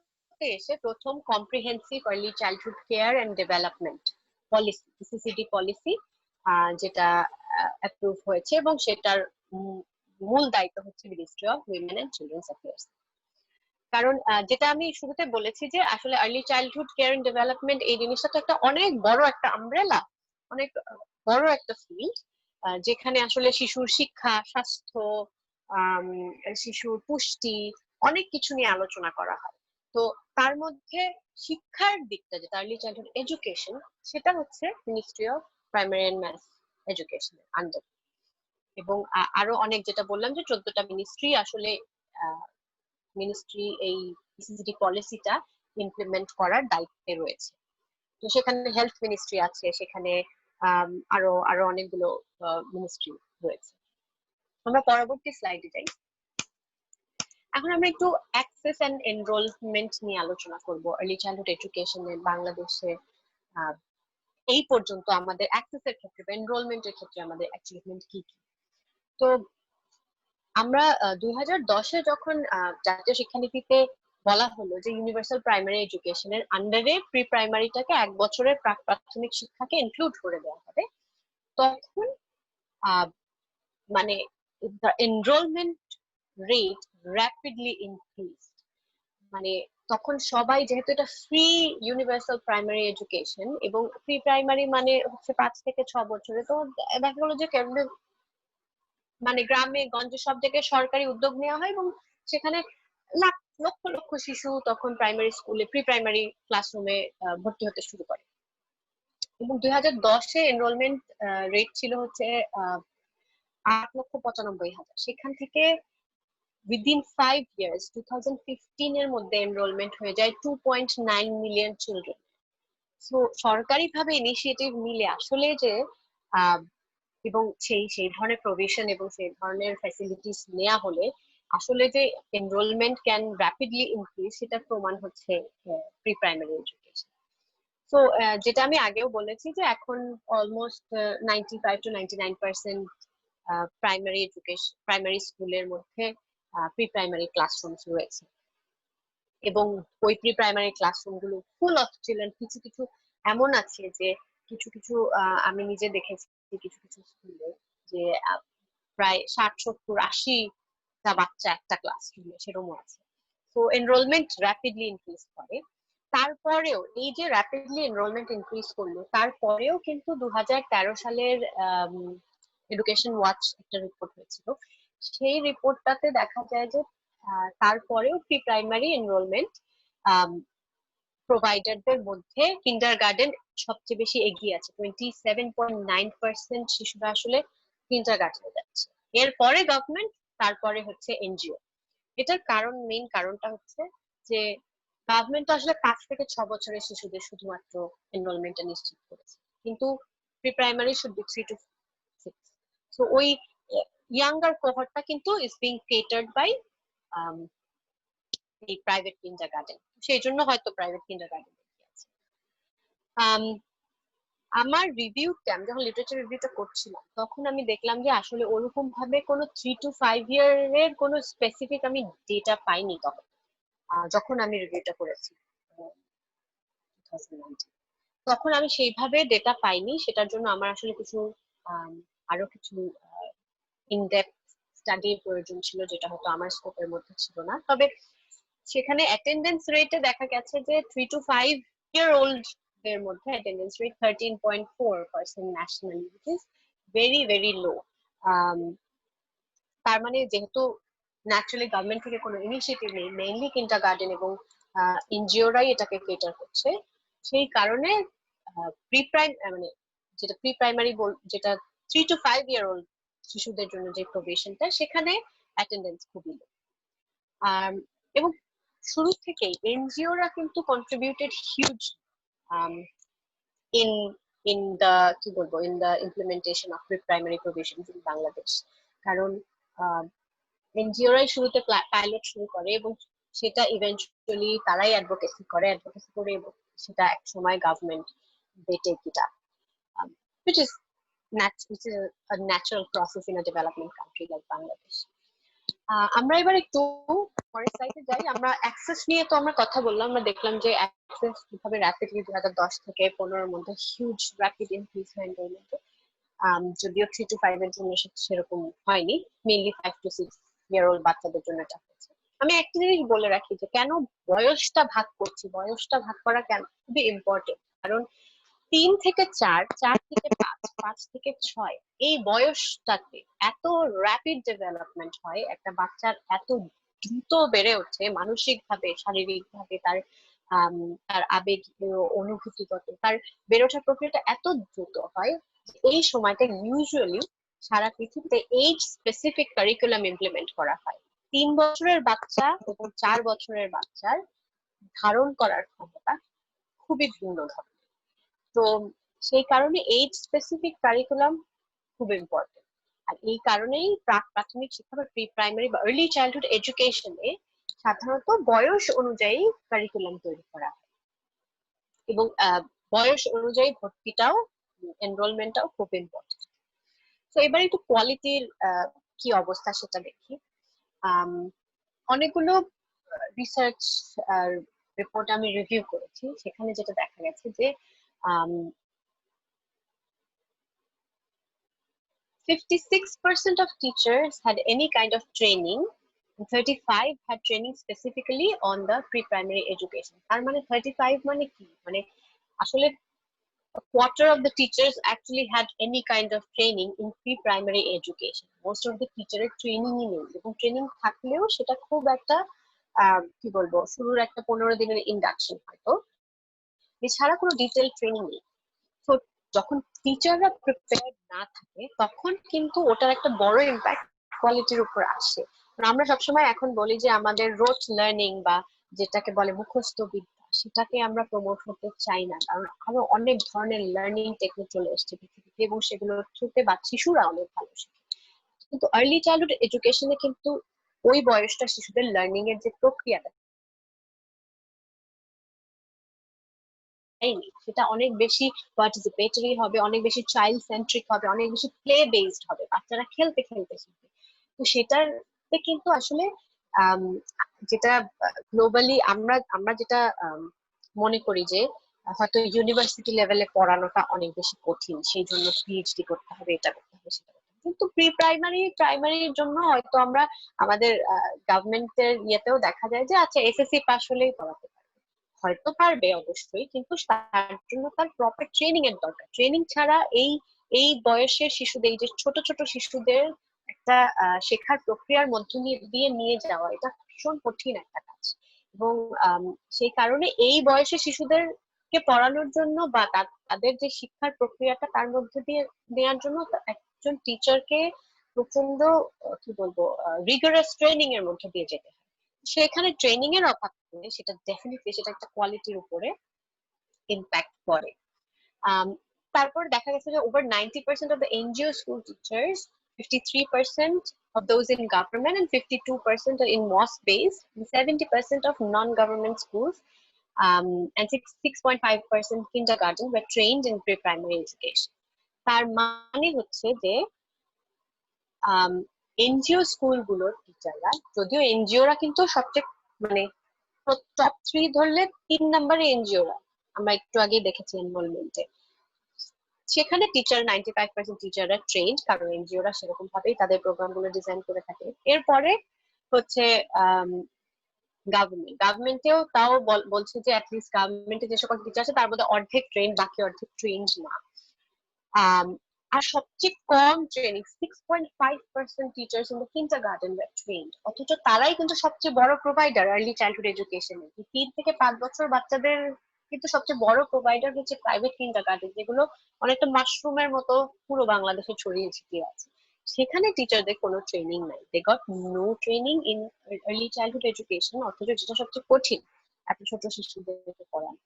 এসে প্রথম comprehensive early childhood care and development policy, CCD policy, যেটা অ্যাপ্রুভ হয়েছে এবং সেটার মূল দায়িত্ব হচ্ছে ministry of women and children's affairs. কারণ যেটা আমি শুরুতে বলেছি যে আসলে early childhood care and development এই জিনিসটা তো একটা অনেক বড় একটা আমব্রেলা, অনেক বড় একটা ফিল্ড, যেখানে আসলে শিশুর শিক্ষা, স্বাস্থ্য, শিশুর পুষ্টি, অনেক কিছু নিয়ে আলোচনা করা হয়। তো তার মধ্যে শিক্ষার দিকটা, যেটা আর্লি চাইল্ডহুড এডুকেশন, সেটা হচ্ছে ministry of primary and math education under. এবং আরো অনেক, যেটা বললাম যে 14টা মিনিস্ট্রি আসলে মিনিস্ট্রি এই সিসিডি পলিসিটা ইমপ্লিমেন্ট করার দায়িত্বে রয়েছে। তো সেখানে হেলথ মিনিস্ট্রি আছে, সেখানে আরো আরো অনেকগুলো মিনিস্ট্রি রয়েছে। আমরা পরবর্তী স্লাইডে যাই। এখন আমরা একটু অ্যাক্সেস এন্ড এনরোলমেন্ট নিয়ে আলোচনা করব। আর্লি চাইল্ডহুড এডুকেশনে বাংলাদেশে এই পর্যন্ত আমাদের অ্যাক্সেসের ক্ষেত্রে বা এনরোলমেন্টের ক্ষেত্রে আমাদের অ্যাচিভমেন্ট কি কি। তো আমরা 2010-এ যখন জাতীয় শিক্ষানীতিতে বলা হলো যে ইউনিভার্সাল প্রাইমারি এডুকেশনের আন্ডারে প্রি প্রাইমারিটাকে 1 বছরের প্রাক প্রাথমিক শিক্ষাকে ইনক্লুড করে দেওয়া হবে, তখন মানে the enrollment rate rapidly increased। মানে তখন সবাই, যেহেতু এটা ফ্রি ইউনিভার্সাল প্রাইমারি এডুকেশন এবং প্রি প্রাইমারি মানে হচ্ছে 5 থেকে 6 বছরে, তো দেখা গেলো যে মানে গ্রামে গঞ্জে সব জায়গায় সরকারি উদ্যোগ নেওয়া হয় এবং সেখানে লক্ষ লক্ষ শিশু তখন প্রাইমারি স্কুলে, প্রি প্রাইমারি ক্লাসরুমে ভর্তি হতে শুরু করে। এবং 2010-এ এনরোলমেন্ট রেট ছিল হচ্ছে 8,95,000। সেখান থেকে উইদিন 5 ইয়ার্স 2015 এর মধ্যে এনরোলমেন্ট হয়ে যায় 2.9 মিলিয়ন চিলড্রেন। সো সরকারিভাবে ইনিশিয়েটিভ নিলে আসলে যে আহ, এবং সেই ধরনের প্রভিশন এবং সেই ধরনের ফ্যাসিলিটিস নেওয়া হলে আসলে যে এনরোলমেন্ট ক্যান র্যাপিডলি ইনক্রিজ সেটা প্রমাণ হচ্ছে প্রি প্রাইমারি এডুকেশন। তো যেটা আমি আগেও বলেছি যে এখন almost 95 to 99% primary education primary স্কুলের মধ্যে প্রি প্রাইমারি ক্লাসরুমস রয়েছে, এবং ওই প্রি প্রাইমারি ক্লাসরুম গুলো ফুল অফ চিলড্রেন। কিছু কিছু এমন আছে যে কিছু কিছু আমি নিজে দেখেছি কিছু কিছু স্কুলে যে প্রায় 60 70 80টা বাচ্চা একটা ক্লাসরুমে, সেরকমও আছে। তো এনরোলমেন্ট র্যাপিডলি ইনক্রিজ করে। তারপরেও এই যে র্যাপিডলি এনরোলমেন্ট ইনক্রিজ করলো, তারপরেও কিন্তু 2013 সালের এডুকেশন ওয়াচ একটা রিপোর্ট হয়েছিল। সেই রিপোর্টটাতে দেখা যায় যে তারপরেও প্রি প্রাইমারি এনরোলমেন্ট প্রোভাইডারদের মধ্যে কিন্ডার গার্ডেন সবচেয়ে বেশি এগিয়ে আছে। 27.9% শিশুরা আসলে কিন্ডার গার্ডেনে যাচ্ছে, এরপরে গভর্নমেন্ট, তারপরে হচ্ছে এনজিও। এটার কারণ, মেইন কারণটা হচ্ছে যে গভর্নমেন্ট তো আসলে 5 থেকে 6 বছরের শিশুদের শুধুমাত্র এনরোলমেন্টটা নিশ্চিত করেছে, কিন্তু pre primary should be 3 to 6। So ওই ইয়াঙ্গার কোহর্টটা কিন্তু ইজ বিং কেটার্ড বাই এই প্রাইভেট কিন্ডার গার্ডেন, সেই জন্য হয়তো প্রাইভেট কিন্ডার গার্ডেন আছে। আমার রিভিউতে, আমি যখন লিটারেচার রিভিউটা করছিলাম তখন আমি দেখলাম যে আসলে ওরকম ভাবে কোনো 3 to 5 ইয়ারের কোনো স্পেসিফিক আমি ডেটা পাইনি তখন, যখন আমি রিভিউটা করেছি 2019। তখন আমি সেইভাবে ডেটা পাইনি, সেটার জন্য আমার আসলে কিছু আরো কিছু ইনডেপথ স্টাডির প্রয়োজন ছিল, যেটা হয়তো আমার স্কোপের মধ্যে ছিল না। তবে সেখানে অ্যাটেন্ডেন্স রেটে দেখা গেছে যে 3 to 5 year old দের মধ্যে attendance rate 13.4% nationally, which is very very low। তার মানে যেহেতু ন্যাচারালি গভর্নমেন্ট থেকে কোনো ইনিশিয়েটিভ নেই, মেইনলি কিন্ডার গার্ডেন এবং এনজিওরাই এটাকে কেটার করছে, সেই কারণে প্রি প্রাইম মানে যেটা প্রি প্রাইমারি যেটা 3 to 5 year old শিশুদের জন্য যে প্রভিশনটা, সেখানে অ্যাটেন্ডেন্স খুবই লো। এবং শুরু থেকেই এনজিওরা কিন্তু contributed huge in in the কি বলবো in the implementation of pre primary provision in Bangladesh. কারণ এনজিওরাই শুরুতে পাইলট শুরু করে এবং সেটা ইভেন্চুয়ালি তারাই অ্যাডভোকেসি করে এবং সেটা এক সময় government they take it up, which is a natural process in a developing country like Bangladesh. আমরা এবার একটু পরের স্লাইডে যাই। আমরা অ্যাক্সেস নিয়ে তো আমরা কথা বললাম, আমরা দেখলাম যে অ্যাক্সেস কিভাবে র্যাপিডলি 2010 থেকে 15 এর মধ্যে হিউজ র্যাপিড ইনক্রিজ হয় এনরোলমেন্টে। যদিও 3 to 5 এর জন্য সেরকম হয়নি, মেইনলি 5 to 6 year old বাচ্চাদের জন্য এটা হচ্ছে। আমি একটা জিনিস বলে রাখি যে কেন বয়সটা ভাগ করছি, বয়সটা ভাগ করা কেন খুবই ইম্পর্টেন্ট। কারণ 3 থেকে 4, 4 থেকে 5, 5 থেকে 6 এই বয়সটাতে এত র্যাপিড ডেভেলপমেন্ট হয়, একটা বাচ্চার এত দ্রুত বেড়ে ওঠে মানসিক ভাবে, শারীরিক ভাবে, তার তার আবেগ অনুভূতিগত, তার বেড়ে ওঠার প্রক্রিয়াটা এত দ্রুত হয়। এই সময়টা ইউজুয়ালি সারা পৃথিবীতে এজ স্পেসিফিক কারিকুলাম ইমপ্লিমেন্ট করা হয়। 3 বছরের বাচ্চা এবং 4 বছরের বাচ্চার ধারণ করার ক্ষমতা খুবই ভিন্ন ধরনের। তো সেই কারণে এজ স্পেসিফিক কারিকুলাম খুব ইম্পর্টেন্ট। আর এই কারণেই প্রাথমিক শিক্ষা বা প্রি প্রাইমারি বা আর্লি চাইল্ডহুড এডুকেশনে সাধারণত বয়স অনুযায়ী কারিকুলাম তৈরি করা হয় এবং বয়স অনুযায়ী ভর্তিটাও, এনরোলমেন্টটাও খুব ইম্পর্টেন্ট। তো এবার একটু কোয়ালিটির কি অবস্থা সেটা দেখি। অনেকগুলো রিসার্চ রিপোর্ট আমি রিভিউ করেছি, সেখানে যেটা দেখা গেছে যে 56% of teachers had any kind of training and 35 had training specifically on the pre-primary education. তার মানে 35 মানে কি, মানে আসলে a quarter of the teachers actually had any kind of training in pre-primary education. Most of the teacher training নেই, এবং training থাকলেও সেটা খুব একটা কি বলবো শুরুর একটা 15 দিনের ইন্ডাকশন হয়তো, এছাড়া কোনো ডিটেইল ট্রেনিং নেই। তো যখন টিচাররা প্রিপেয়ার্ড না থাকে তখন কিন্তু ওটার একটা বড় ইম্প্যাক্ট কোয়ালিটির উপর আসে। আমরা সবসময় এখন বলি যে আমাদের রোট লার্নিং বা যেটাকে বলে মুখস্থ বিদ্যা, সেটাকে আমরা প্রমোট করতে চাই না, কারণ আরো অনেক ধরনের লার্নিং টেকনিক চলে এসেছে পৃথিবীতে এবং সেগুলোর থ্রুতে বা শিশুরা অনেক ভালো শেখে। কিন্তু আর্লি চাইল্ডহুড এডুকেশনে কিন্তু ওই বয়সটা শিশুদের লার্নিং এর যে প্রক্রিয়াটা সেটা অনেক বেশি পার্টিসিপেটরি হবে, অনেক বেশি চাইল্ড সেন্ট্রিক হবে, অনেক বেশি প্লে বেসড হবে, বাচ্চারা খেলতে খেলতে শিখবে। তো সেটাতে কিন্তু আসলে আম, যেটা গ্লোবালি আমরা আমরা যেটা মনে করি যে হয়তো ইউনিভার্সিটি লেভেলে পড়ানোটা অনেক বেশি কঠিন, সেই জন্য পিএইচডি করতে হবে, এটা করতে হবে, সেটা করতে হবে। কিন্তু প্রি প্রাইমারি প্রাইমারির জন্য হয়তো আমরা আমাদের গভর্নমেন্টের ইয়েতেও দেখা যায় যে আচ্ছা এসএসসি পাস হলেই পড়াতে পারবে, হয়তো পারবে অবশ্যই, কিন্তু তার জন্য তার প্রপার ট্রেনিং এর দরকার। ট্রেনিং ছাড়া এই এই বয়সের শিশুদের, এই যে ছোট ছোট শিশুদের একটা শেখার প্রক্রিয়ার মধ্য দিয়ে নিয়ে যাওয়া, এটা ভীষণ কঠিন একটা কাজ। এবং সেই কারণে এই বয়সের শিশুদেরকে পড়ানোর জন্য বা তাদের যে শিক্ষার প্রক্রিয়াটা তার মধ্যে দিয়ে নেওয়ার জন্য একজন টিচারকে প্রচন্ড কি বলবো রিগারাস ট্রেনিং এর মধ্যে দিয়ে যেতে হয়। সেখানে ট্রেনিং এর অভাব নেই, সেটা ডেফিনেটলি সেটা একটা কোয়ালিটির উপরে ইম্প্যাক্ট করে। Um, তারপর দেখা গেছে যে over 90% of the NGO school teachers, 53% of those in government and 52% are in mosque based, and 70% of non-government schools and 6.5% kindergarten were trained in pre-primary education. তার মানে হচ্ছে যে এনজিও স্কুলগুলোর টিচাররা, যদিও এনজিওরা কিন্তু সবচেয়ে মানে টপ 3 ধরলে 3 নম্বরে এনজিওরা, আমরা একটু আগে দেখেছি এনরোলমেন্টে, সেখানে টিচার 95% টিচাররা ট্রেন্ড, কারণ এনজিওরা সেরকম ভাবেই তাদের প্রোগ্রাম গুলো ডিজাইন করে থাকে। এরপরে হচ্ছে গভর্নমেন্টেও তাও বলছে যে অ্যাটলিস্ট গভর্নমেন্টে যে সকল টিচার আছে তার মধ্যে অর্ধেক ট্রেন্ড, বাকি অর্ধেক ট্রেন্ড না। আর সবচেয়ে কম training 6.5% teachers in the kindergarten were trained, অথচ তারাই কিন্তু সবচেয়ে বড় প্রোভাইডার আর্লি চাইল্ডহুড এডুকেশনের। 3 থেকে 5 বছর বাচ্চাদের কিন্তু সবচেয়ে বড় প্রোভাইডার হচ্ছে প্রাইভেট কিন্ডারগার্টেন, যেগুলো অনেকটা মাশরুমের মতো পুরো বাংলাদেশে ছড়িয়ে ছিটিয়ে আছে। সেখানে টিচারদের কোনো ট্রেনিং নাই, they got no training in early childhood education, অথচ যেটা সবচেয়ে কঠিন এত ছোট শিশুদেরকে পড়ানো।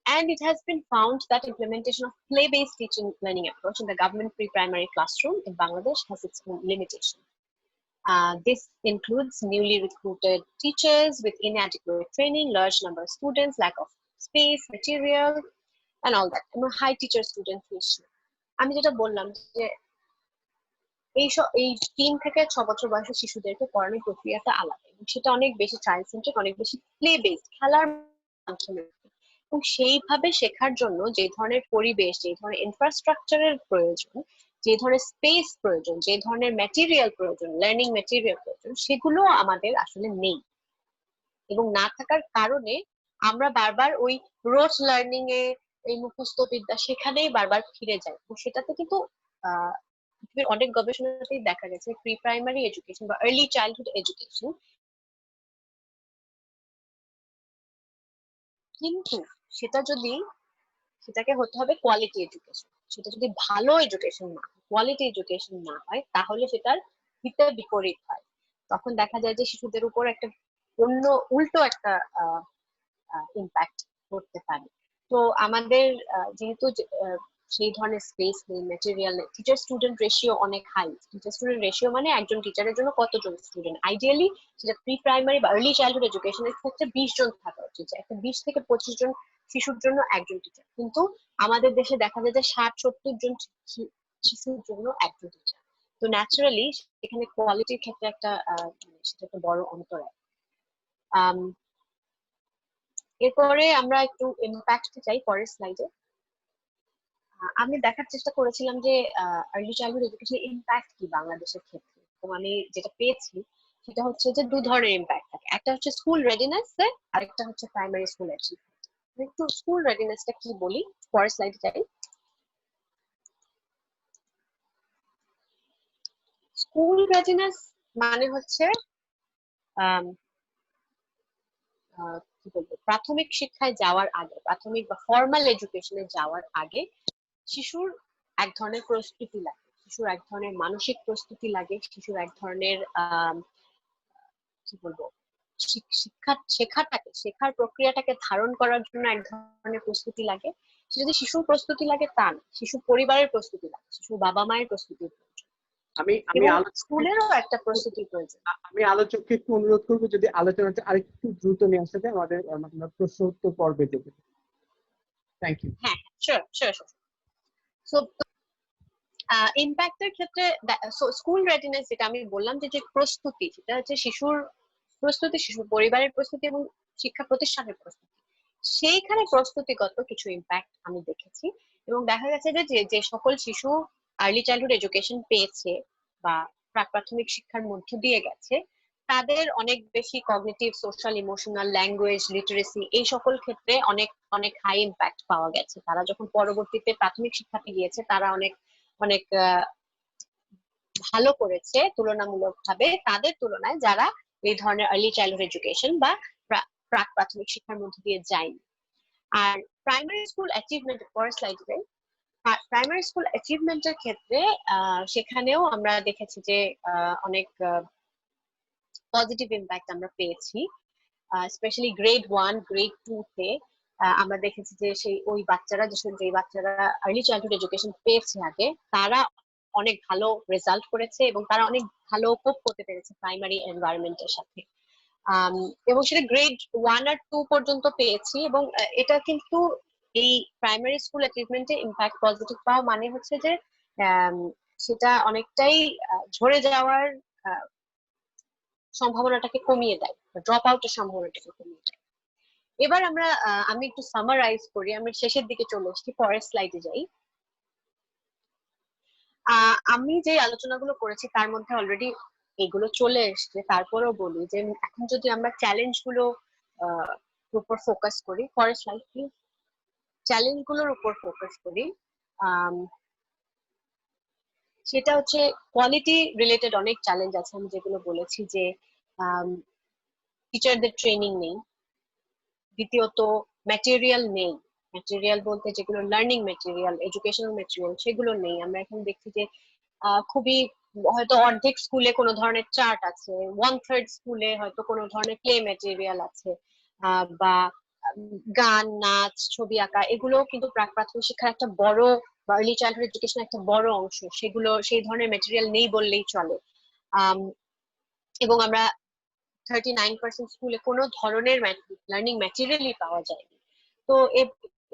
And it has been found that implementation of play-based teaching learning approach in the government pre-primary classroom in Bangladesh has its own limitation. This includes newly recruited teachers with inadequate training, large number of students, lack of space, material, and all that, and high teacher-student ratio. আমি যেটা বললাম যে এই 3 থেকে 6 বছর বয়সের শিশুদেরকে পড়ানোর প্রক্রিয়াটা আলাদা, এবং সেটা অনেক বেশি চাইল্ড সেন্ট্রিক, অনেক বেশি প্লে বেসড, খেলার মাধ্যমে। এবং সেইভাবে শেখার জন্য যে ধরনের পরিবেশ, যে ধরনের ইনফ্রাস্ট্রাকচারের প্রয়োজন, যে ধরনের স্পেস প্রয়োজন, যে ধরনের ম্যাটেরিয়াল প্রয়োজন, লার্নিং ম্যাটেরিয়াল প্রয়োজন, সেগুলো আমাদের আসলে নেই। এবং না থাকার কারণে আমরা বারবার ওই রোজ লার্নিং এ, এই মুখস্থ বিদ্যা সেখানেই বারবার ফিরে যাই। তো সেটাতে কিন্তু পৃথিবীর অনেক গবেষণাতেই দেখা গেছে প্রি প্রাইমারি এডুকেশন বা আর্লি চাইল্ডহুড এডুকেশন কিন্তু সেটাকে হতে হবে কোয়ালিটি এডুকেশন। সেটা যদি ভালো এডুকেশন না হয়, কোয়ালিটি এডুকেশন না হয়, তাহলে সেটার হিতে বিপরীত হয়। তখন দেখা যায় যে শিশুদের উপর একটা অন্য উল্টো একটা ইম্প্যাক্ট করতে পারে। তো আমাদের যেহেতু সেই ধরনের স্পেস নেই, ম্যাটেরিয়াল নেই, টিচার স্টুডেন্ট রেশিও অনেক হাই। টিচার স্টুডেন্ট রেশিও মানে একজন টিচারের জন্য কতজন স্টুডেন্ট, আইডিয়ালি সেটা প্রি প্রাইমারি বা আর্লি চাইল্ডহুড এডুকেশনের ক্ষেত্রে 20 জন থাকা উচিত, একটা 20 থেকে 25 জন শিশুর জন্য একজন টিচার। কিন্তু আমাদের দেশে দেখা যায় যে 60-70 জন শিশুর জন্য একজন টিচার। তো ন্যাচারালি এখানে কোয়ালিটির ক্ষেত্রে একটা সেটা একটা বড় অন্তরায়। এরপরে আমরা একটু ইম্প্যাক্ট চাই পরের স্লাইডে। আমি দেখার চেষ্টা করেছিলাম যে আর্লি চাইল্ডহুড এডুকেশনের ইম্প্যাক্ট কি বাংলাদেশের ক্ষেত্রে। তো আমি যেটা পেয়েছি সেটা হচ্ছে যে 2 ধরনের ইম্প্যাক্ট থাকে, একটা হচ্ছে স্কুল রেডিনেস, আরেকটা হচ্ছে প্রাইমারি স্কুল অ্যাচিভমেন্ট। একটু স্কুল রেডিনেসটা কি বলি, পরের স্লাইডে যাই। স্কুল রেডিনেস মানে হচ্ছে কি বলবো, প্রাথমিক শিক্ষায় যাওয়ার আগে, প্রাথমিক বা ফর্মাল এডুকেশনে যাওয়ার আগে শিশুর এক ধরনের প্রস্তুতি লাগে, শিশুর এক ধরনের মানসিক প্রস্তুতি লাগে, শিশুর এক ধরনের কি বলবো শেখার প্রক্রিয়াটাকে ধারণ করার জন্য এক ধরনের প্রস্তুতি লাগে। সেটা যদি শিশুর প্রস্তুতি লাগে তা না, শিশু পরিবারের প্রস্তুতি লাগে, শিশু বাবা মায়ের প্রস্তুতির প্রয়োজন, এবং স্কুলেরও একটা প্রস্তুতির প্রয়োজন। আমি আলোচককে একটু অনুরোধ করবো যদি আলোচনাটা আরেকটু দ্রুত নিয়ে আসতে আমাদের প্রশ্ন উত্তর পর্বে দেবে। Thank you. হ্যাঁ, শিওর শিওর। সো ইম্প্যাক্টের ক্ষেত্রে স্কুল রেডিনেস যেটা আমি বললাম যে প্রস্তুতি, সেটা হচ্ছে শিশুর প্রস্তুতি, শিশুর পরিবারের প্রস্তুতি এবং শিক্ষা প্রতিষ্ঠানের প্রস্তুতি। সেইখানে প্রস্তুতিগত কিছু ইম্প্যাক্ট আমি দেখেছি, এবং দেখা গেছে যে যে সকল শিশু আর্লি চাইল্ডহুড এডুকেশন পেয়েছে বা প্রাক প্রাথমিক শিক্ষার মধ্য দিয়ে গেছে, তাদের অনেক বেশি cognitive, social, emotional, language, literacy এই সকল ক্ষেত্রে অনেক অনেক হাই ইম্প্যাক্ট পাওয়া গেছে। তারা যখন পরবর্তীতে প্রাথমিক শিক্ষাতে গিয়েছে তারা অনেক অনেক ভালো করেছে তুলনামূলকভাবে তাদের তুলনায় যারা এই ধরনের আর্লি চাইল্ডহুড এডুকেশন বা প্রাক প্রাথমিক শিক্ষার মধ্যে দিয়ে যায়নি। আর প্রাইমারি স্কুল অ্যাচিভমেন্ট, পরের স্লাইডে প্রাইমারি স্কুল অ্যাচিভমেন্টের ক্ষেত্রে সেখানেও আমরা দেখেছি যে অনেক পজিটিভ ইম্প্যাক্ট আমরা পেয়েছি, স্পেশালি গ্রেড 1 গ্রেড 2 তে আমরা দেখেছি যে সেই ওই বাচ্চারা যে বাচ্চারা আর্লি চাইল্ডহুড এডুকেশন পেয়েছে আগে, তারা অনেক ভালো রেজাল্ট করেছে এবং তারা অনেক ভালো কোপ করতে পেরেছে প্রাইমারি এনভায়রনমেন্টের সাথে, এবং সেটা গ্রেড 1 আর 2 পর্যন্ত পেয়েছি। এবং এটা কিন্তু এই প্রাইমারি স্কুল অ্যাচিভমেন্টে ইম্প্যাক্ট পজিটিভ পাওয়া মানে হচ্ছে যে সেটা অনেকটাই ঝরে যাওয়ার সম্ভাবনাটাকে কমিয়ে দেয়, ড্রপ আউটের সম্ভাবনাটাকে কমিয়ে দেয়। এবার আমি একটু সামারাইজ করি, আমি শেষের দিকে চলে এসেছি, পরের স্লাইডে যাই। আমি যে আলোচনাগুলো করেছি তার মধ্যে অলরেডি এগুলো চলে এসছে, তারপরেও বলি যে এখন যদি আমরা চ্যালেঞ্জ গুলো উপর ফোকাস করি, পরের স্লাইড প্লিজ, চ্যালেঞ্জ গুলোর উপর ফোকাস করি, সেটা হচ্ছে কোয়ালিটি রিলেটেড অনেক চ্যালেঞ্জ আছে। আমি যেগুলো বলেছি যে টিচারদের ট্রেনিং নেই, দ্বিতীয়ত ম্যাটেরিয়াল নেই, ম্যাটেরিয়াল বলতে যেগুলো লার্নিং ম্যাটেরিয়াল, এডুকেশনাল ম্যাটেরিয়াল সেগুলো নেই। আমরা এখন দেখছি যে খুবই হয়তো অর্ধেক স্কুলে কোনো ধরনের চার্ট আছে, 1/3 স্কুলে হয়তো কোনো ধরনের প্লে ম্যাটেরিয়াল আছে, বা গান, নাচ, ছবি আঁকা, এগুলো কিন্তু প্রাক প্রাথমিক শিক্ষার একটা বড় বা আর্লি চাইল্ডহুড এডুকেশন একটা বড় অংশ, সেগুলো সেই ধরনের ম্যাটেরিয়াল নেই বললেই চলে। এবং আমরা 39% স্কুলে কোনো ধরনের লার্নিং ম্যাটেরিয়ালই পাওয়া যায়নি। তো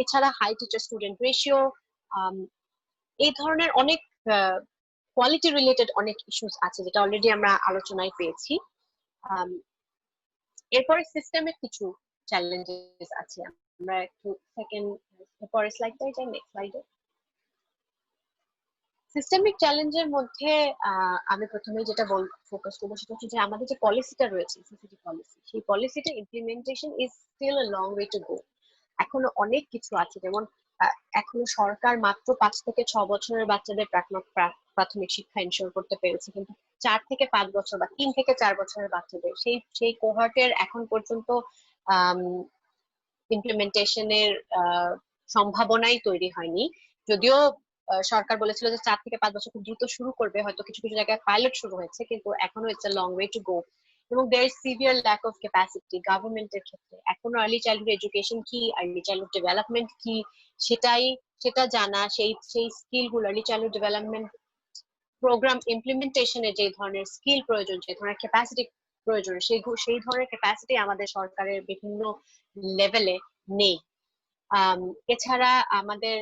এছাড়া হাই টিচার স্টুডেন্ট রেশিও, এই ধরনের অনেক কোয়ালিটি রিলেটেড অনেক ইস্যুস আছে যেটা অলরেডি আমরা আলোচনায় পেয়েছি। এরপরে সিস্টেমের কিছু চ্যালেঞ্জেস আছে। আমরা একটু সেকেন্ড পরের স্লাইডটাই যাই, নেক্সট স্লাইডে। সিস্টেমিক চ্যালেঞ্জের মধ্যে আমি প্রথমে যেটা ফোকাস করবো সেটা হচ্ছে যে আমাদের যে পলিসিটা রয়েছে, সিসিটি পলিসি, সেই পলিসিটা implementation is still a long way to go. এখনো অনেক কিছু আছে, যেমন এখনো সরকার মাত্র 5 থেকে 6 বছরের বাচ্চাদের প্রাথমিক শিক্ষা এনশিওর করতে পেরেছে, কিন্তু 4 থেকে 5 বছর বা 3 থেকে 4 বছরের বাচ্চাদের সেই কোহর্টের এখন পর্যন্ত ইমপ্লিমেন্টেশনের সম্ভাবনাই তৈরি হয়নি। যদিও সরকার বলেছিল যে 4 থেকে 5 বছর খুব দ্রুত শুরু করবে, হয়তো কিছু কিছু জায়গায় পাইলট শুরু হয়েছে, কিন্তু এখনো it's a long way to go. এবং there is severe lack of capacity গভর্নমেন্টের ক্ষেত্রে। এখনো আর্লি চাইল্ডহুড এডুকেশন কি, আর্লি চাইল্ডহুড ডেভেলপমেন্ট কি সেটা জানা, সেই স্কিল গুলো, আর্লি চাইল্ডহুড ডেভেলপমেন্ট প্রোগ্রাম ইমপ্লিমেন্টেশনে যে ধরনের স্কিল প্রয়োজন, যে ধরনের ক্যাপাসিটি প্রয়োজন, সেই ধরনের ক্যাপাসিটি আমাদের সরকারের বিভিন্ন লেভেলে নেই। এছাড়া আমাদের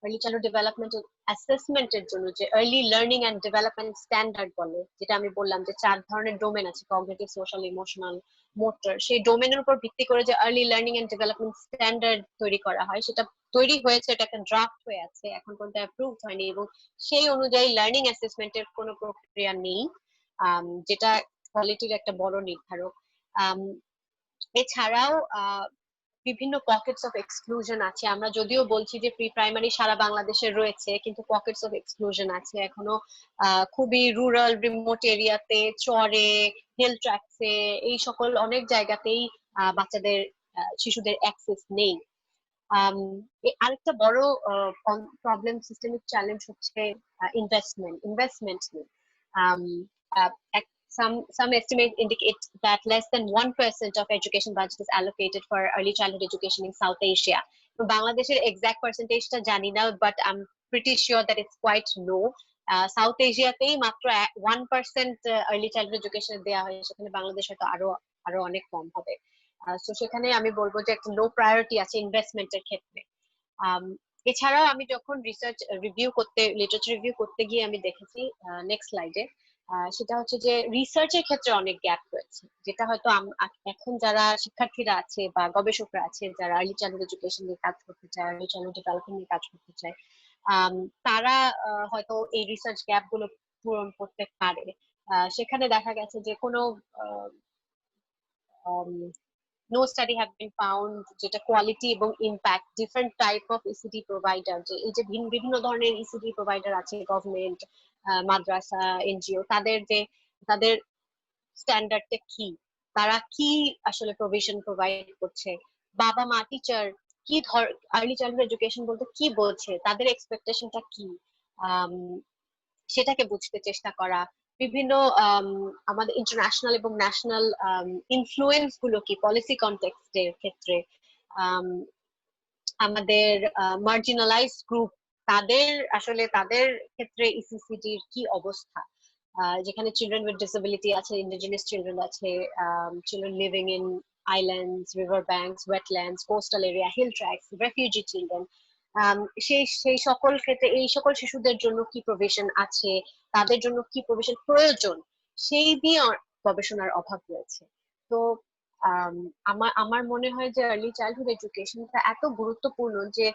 আর্লি চাইল্ডহুড ডেভেলপমেন্ট অ্যাসেসমেন্টের জন্য যে early learning and development standard বলে, যেটা আমি বললাম যে 4 ধরনের ডোমেন আছে, কগনিটিভ, সোশ্যাল, ইমোশনাল, মোটর, সেই ডোমেনের উপর ভিত্তি করে যে early learning and development standard তৈরি করা হয়, সেটা তৈরি হয়েছে, এটা একটা ড্রাফট হয়ে আছে, এখন পর্যন্ত অ্যাপ্রুভ হয়নি, এবং সেই অনুযায়ী লার্নিং অ্যাসেসমেন্টের কোনো প্রক্রিয়া নেই, যেটা কোয়ালিটির একটা বড় নির্ধারক। এছাড়াও বিভিন্ন পকেটস অফ এক্সক্লুশন আছে। আমরা যদিও বলছি যে প্রি প্রাইমারি সারা বাংলাদেশে রয়েছে, কিন্তু পকেটস অফ এক্সক্লুশন আছে এখনো খুবই রুরাল, রিমোট এরিয়াতে, চরে, হিল ট্র্যাকসে, এই সকল অনেক জায়গাতেই শিশুদের অ্যাক্সেস নেই। আরেকটা বড় প্রবলেম, সিস্টেমিক চ্যালেঞ্জ হচ্ছে ইনভেস্টমেন্ট নেই। some estimates indicate that less than 1% of education budget is allocated for early childhood education in South Asia. Bangladesh's exact percentage ta jani na, but I'm pretty sure that it's quite low. South Asia তেই মাত্র 1% early childhood education দেয়া হয়, সেখানে বাংলাদেশে তো আরো আরো অনেক কম হবে। সো সেখানে আমি বলবো যে একটা লো প্রায়োরিটি আছে ইনভেস্টমেন্টের ক্ষেত্রে। এছাড়াও আমি যখন রিসার্চ রিভিউ করতে, লিটারেচার রিভিউ করতে গিয়ে আমি দেখেছি, নেক্সট স্লাইডে, সেটা হচ্ছে যে রিসার্চের ক্ষেত্রে অনেক গ্যাপ রয়েছে, যেটা হয়তো এখন যারা শিক্ষার্থীরা আছে বা গবেষকরা আছে যারা আর্লি চাইল্ডহুড এডুকেশন নিয়ে কাজ করতে চায়, আর্লি চাইল্ডহুড ডেভেলপমেন্ট নিয়ে কাজ করতে চায়, তারা হয়তো এই রিসার্চ গ্যাপ গুলো পূরণ করতে পারে। সেখানে দেখা গেছে যে কোনো no study have been found যেটা কোয়ালিটি এবং impact different type of ECD provider, যে এই যে বিভিন্ন ধরনের ইসিডি প্রোভাইডার আছে, গভর্নমেন্ট, মাদ্রাসা, এনজিও, তাদের স্ট্যান্ডার্ডটা কি, তারা কি আসলে প্রভিশন প্রোভাইড করছে, বাবা মা টিচার কি আর্লি চাইল্ডহুড এডুকেশন বলতে কি বলছে, তাদের এক্সপেকটেশনটা কি, সেটাকে বুঝতে চেষ্টা করা, বিভিন্ন আমাদের ইন্টারন্যাশনাল এবং ন্যাশনাল ইনফ্লুয়েন্স গুলো কি পলিসি কনটেক্সটের ক্ষেত্রে, আমাদের মার্জিনালাইজড গ্রুপ তাদের ক্ষেত্রে ইসিসিডির কি অবস্থা, যেখানে চিলড্রেন উইথ ডিসেবিলিটি আছে, ইন্ডিজিনাস চিলড্রেন আছে, children living in islands, river banks, wetlands, coastal area, hill tracts, refugee children, সেই সকল ক্ষেত্রে এই সকল শিশুদের জন্য কি প্রভিশন আছে, তাদের জন্য কি প্রভিশন প্রয়োজন, সেই দিয়ে গবেষণার অভাব রয়েছে। তো আমার মনে হয় যে আর্লি চাইল্ডহুড এডুকেশনটা এত গুরুত্বপূর্ণ যে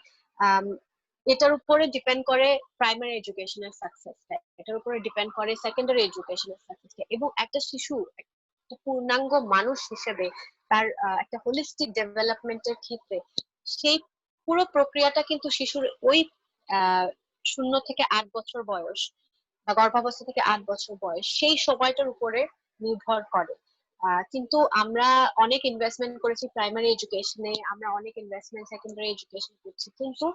এটার উপরে ডিপেন্ড করে প্রাইমারি এডুকেশনের সাকসেসটা, এটার উপরে ডিপেন্ড করে সেকেন্ডারি এডুকেশনের সাকসেসটা, এবং একটা শিশু একটা পূর্ণাঙ্গ মানুষ হিসেবে তার একটা হোলিস্টিক ডেভেলপমেন্টের ক্ষেত্রে সেই পুরো প্রক্রিয়াটা কিন্তু শিশুর ওই 0 থেকে 8 বছর বয়স বা গর্ভাবস্থা থেকে 8 বছর বয়স, সেই সময়টার উপরে নির্ভর করে। কিন্তু আমরা অনেক ইনভেস্টমেন্ট করেছি প্রাইমারি এডুকেশনে, আমরা অনেক ইনভেস্টমেন্ট সেকেন্ডারি এডুকেশন করছি, কিন্তু